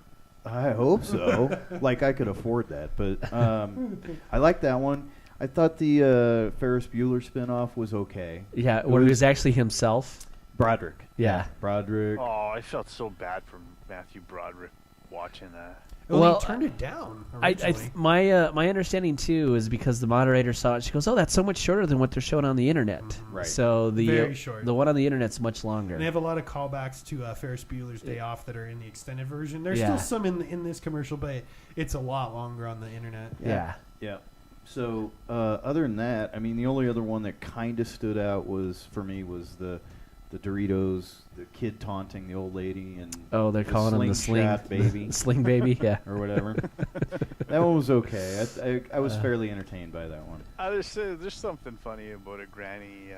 I hope so. Like I could afford that, but I like that one. I thought the Ferris Bueller spinoff was okay. Yeah, where he was actually himself. Broderick. Yeah. Broderick. Oh, I felt so bad for Matthew Broderick watching that. Well, he turned it down originally. My understanding too is because the moderator saw it. She goes, "Oh, that's so much shorter than what they're showing on the internet." Right. So Very short. the one on the internet's much longer. And they have a lot of callbacks to Ferris Bueller's Day Off that are in the extended version. There's Yeah. still some in this commercial, but it's a lot longer on the internet. Yeah. Yeah. So other than that, I mean, the only other one that kind of stood out for me was the Doritos, the kid taunting the old lady, and Oh, they're calling him the sling slingshot baby sling baby. Yeah. or whatever. That one was okay. I was fairly entertained by that one. There's something funny about a granny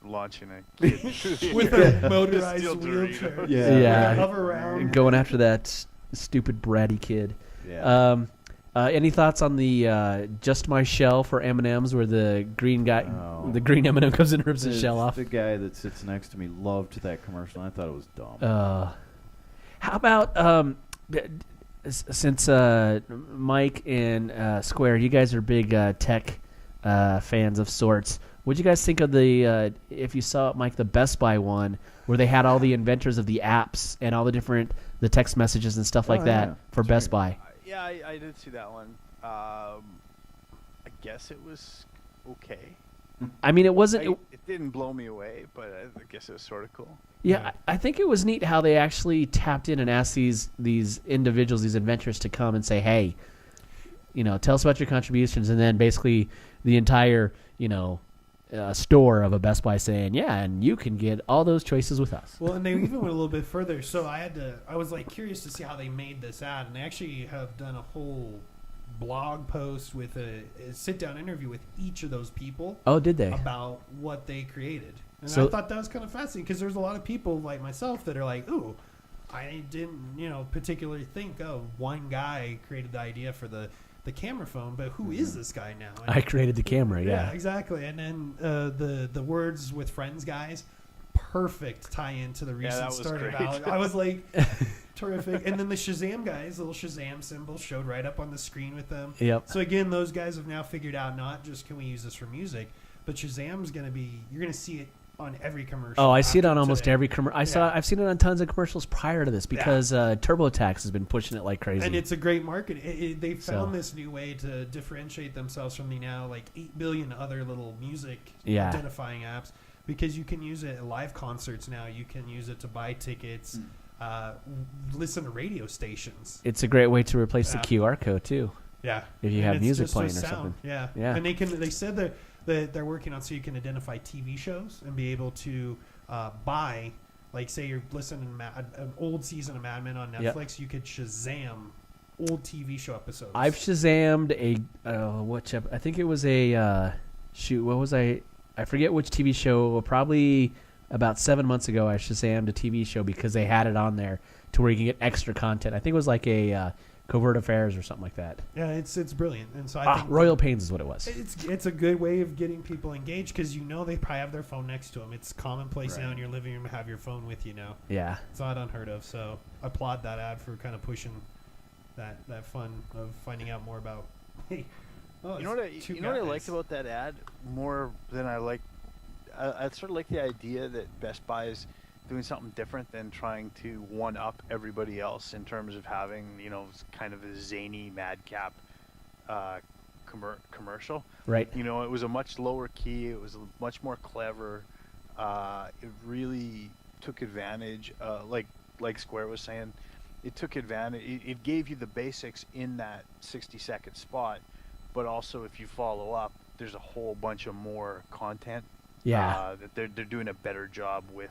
launching a kid With the a motorized steel wheelchair. Dorito. Yeah. Hover around. Going after that stupid bratty kid. Yeah. Any thoughts on the Just My Shell for M&Ms, where the green guy, Oh. the green M&M comes in and rips his shell off? The guy that sits next to me loved that commercial. And I thought it was dumb. How about since Mike and Square, you guys are big tech fans of sorts. What'd you guys think of the if you saw it, Mike, the Best Buy one, where they had all the inventors of the apps and all the text messages and stuff like that yeah. for That's Best right. Buy? Yeah, I did see that one. I guess it was okay. I mean, it wasn't. It didn't blow me away, but I guess it was sort of cool. Yeah, I think it was neat how they actually tapped in and asked these individuals, these inventors, to come and say, "Hey, tell us about your contributions," and then basically the entire, store of a Best Buy saying, "Yeah, and you can get all those choices with us." Well, and they even went a little bit further. So I was like curious to see how they made this ad, and they actually have done a whole blog post with a sit-down interview with each of those people. Oh, did they? About what they created. And So- I thought that was kind of fascinating because there's a lot of people like myself that are like, ooh, I didn't, particularly think, one guy created the idea for the camera phone, but who is this guy now? And I created the camera, yeah. Exactly. And then the Words with Friends guys, perfect tie-in to the recent that was startup. great. I was like, terrific. And then the Shazam guys, little Shazam symbol showed right up on the screen with them. Yep. So again, those guys have now figured out not just can we use this for music, but Shazam's going to be, you're going to see it on every commercial. Oh, I see it after on almost today. every commercial. I've seen it on tons of commercials prior to this because TurboTax has been pushing it like crazy. And it's a great market. They found So- this new way to differentiate themselves from the now like 8 billion other little music Yeah. identifying apps, because you can use it at live concerts now. You can use it to buy tickets, listen to radio stations. It's a great way to replace the Yeah. QR code too. Yeah, If you And have it's music just with playing or sound. something. Yeah, Yeah. And they said that they're working on so you can identify TV shows and be able to buy. Like, say you're listening to an old season of Mad Men on Yep. Netflix, you could Shazam old TV show episodes. I've Shazammed I think it was a what was I forget which TV show. Probably about 7 months ago, I Shazammed a TV show because they had it on there to where you can get extra content. I think it was like a Covert Affairs or something like that. Yeah, it's brilliant, and so I think Royal Pains is what it was. it's a good way of getting people engaged, because they probably have their phone next to them. It's commonplace now Right. in your living room to have your phone with you now. Yeah. It's not unheard of. So I applaud that ad for kind of pushing that fun of finding out more about. Hey, You know what I liked about that ad more than I liked? I sort of like the idea that Best Buy is doing something different than trying to one up everybody else in terms of having kind of a zany madcap commercial. Right. It was a much lower key. It was much more clever. It really took advantage. Like Square was saying, it took advantage. It gave you the basics in that 60-second spot, but also if you follow up, there's a whole bunch of more content. Yeah. That they're doing a better job with.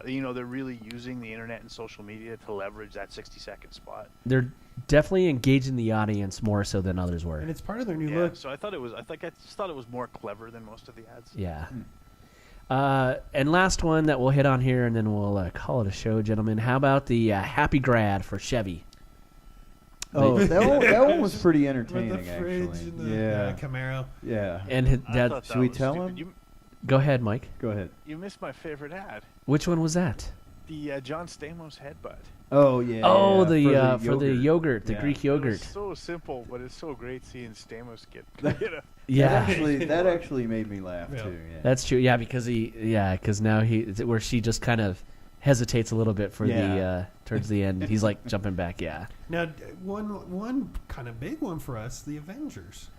They're really using the internet and social media to leverage that 60-second spot. They're definitely engaging the audience more so than others were. and it's part of their new Yeah, look. so I just thought it was more clever than most of the ads. Yeah. And last one that we'll hit on here, and then we'll call it a show, gentlemen. How about the Happy Grad for Chevy? Oh, that one was pretty With entertaining, the fridge actually. and the Yeah, Camaro. yeah. And I that. thought that Should we was tell stupid. him? Go ahead, Mike. Go ahead. You missed my favorite ad. Which one was that? The John Stamos headbutt. Oh yeah. Oh, yeah, for the yogurt, the Yeah. Greek yogurt. It's so simple, but it's so great seeing Stamos get. Yeah. That actually made me laugh Yeah. too. Yeah. That's true. Yeah, because now where she just kind of hesitates a little bit for the towards the end. He's like jumping back. Yeah. Now, one kind of big one for us, the Avengers.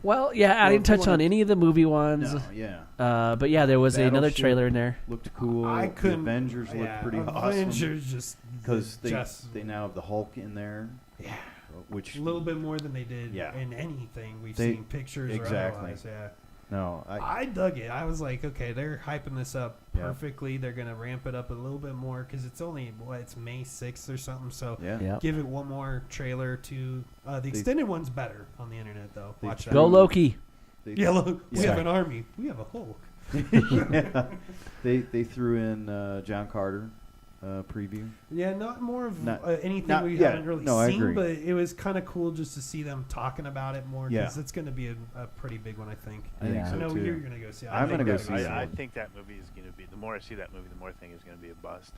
Well, yeah, I Well, didn't if you touch on wanna- any of the movie ones. No, yeah. But yeah, there was another Battleship trailer in there. Looked cool. I couldn't. The Avengers looked yeah, pretty awesome Avengers just because just they now have the Hulk in there. Yeah. Which a little bit more than they did Yeah. in anything we've They- seen, pictures or exactly. otherwise. Yeah. no, I dug it. I was like, okay, they're hyping this up Yeah. perfectly. They're gonna ramp it up a little bit more because it's only it's May 6th or something. So yeah. Yeah. give it one more trailer to the extended one's better on the internet though. They Watch threw- Go that. Loki. They, Yeah, look, we Yeah. have an army. We have a Hulk. yeah. They threw in John Carter preview. Yeah, not more of Not- anything not- we yeah, haven't really no, I seen, agree. but it was kind of cool just to see them talking about it more because Yeah. it's going to be a pretty big one, I think. I think Yeah. so I know too. you're going to go see it. I'm think gonna go that see was- it. I think that movie is going to be. The more I see that movie, the more I think it's going to be a bust.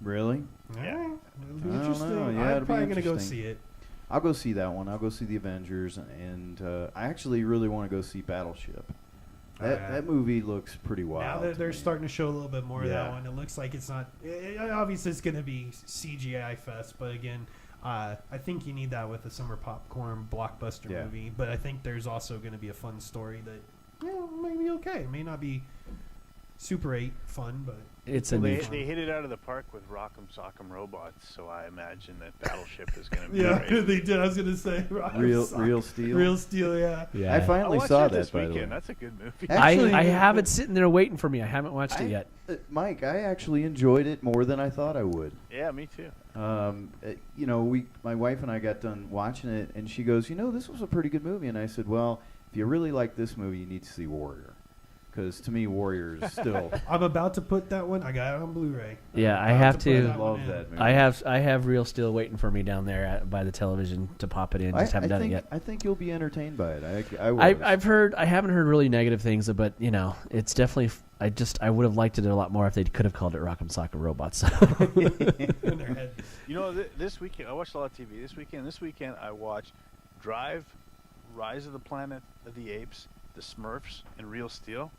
Really? All Yeah. right. It'll be I don't interesting. know. Yeah, I'm it'll be probably going to go interesting. see it. I'll go see that one. I'll go see the Avengers, and I actually really want to go see Battleship. That movie looks pretty wild. Now that to they're me. starting to show a little bit more of that Yeah. one, it looks like it's not. Obviously, it's going to be CGI fest, but again, I think you need that with a summer popcorn blockbuster Yeah. movie. But I think there's also going to be a fun story that may be okay. It may not be Super 8 fun, but It's a Well, new. they hit it out of the park with Rock'em Sock'em Robots, so I imagine that Battleship is going to be yeah, great. they did. I was going to say Real Steel. Real Steel, yeah. Yeah. I I'll finally watch saw that that this by the way. weekend. That's a good movie. Actually- I have it sitting there waiting for me. I haven't watched it yet. Mike, I actually enjoyed it more than I thought I would. Yeah, me too. My wife and I got done watching it, and she goes, this was a pretty good movie. And I said, well, if you really like this movie, you need to see Warrior. Because to me, Warrior is still... I'm about to put that one. I got it on Blu-ray. Yeah, I About have put to. that one love in. that movie. I have Real Steel waiting for me down there by the television to pop it in. Just haven't done it yet. I think you'll be entertained by it. I was. I've heard. I haven't heard really negative things, but it's definitely. I would have liked it a lot more if they could have called it Rock'em Sock'em Robots. In their head. This weekend I watched a lot of TV. This weekend I watched Drive, Rise of the Planet of the Apes, The Smurfs, and Real Steel.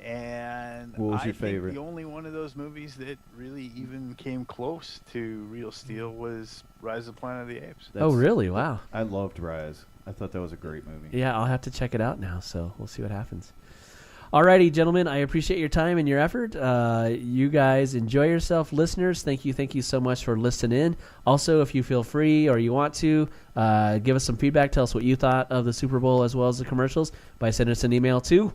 And What was I your think favorite? the only one of those movies that really even came close to Real Steel was Rise of the Planet of the Apes. Oh, really? Wow. I loved Rise. I thought that was a great movie. Yeah, I'll have to check it out now, so we'll see what happens. Alrighty, gentlemen, I appreciate your time and your effort. You guys enjoy yourself. Listeners, thank you so much for listening in. Also, if you feel free or you want to, give us some feedback. Tell us what you thought of the Super Bowl as well as the commercials by sending us an email to...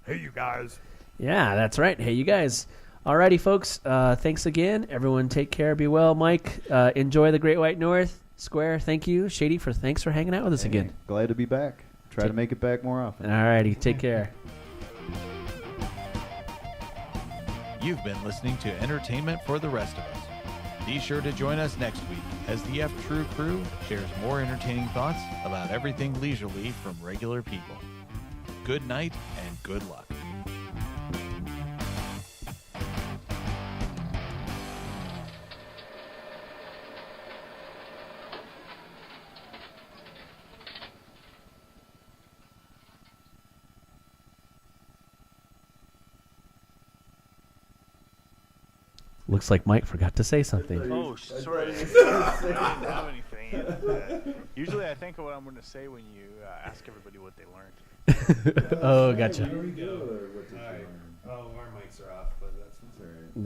Hey, you guys. Yeah, that's right. Hey, you guys. Alrighty, folks. Thanks again. Everyone take care. Be well. Mike, enjoy the Great White North. Square, thank you. Shady, thanks for hanging out with us again. Glad to be back. Try to make it back more often. Alrighty, take care. You've been listening to Entertainment for the Rest of Us. Be sure to join us next week as the EftRou crew shares more entertaining thoughts about everything leisurely from regular people. Good night and good luck. Looks like Mike forgot to say something. Oh, sorry. I didn't have anything. Usually I think of what I'm going to say when you ask everybody what they learned. Oh, gotcha. Here we go. All right. Oh, our mics are off, but that's all right.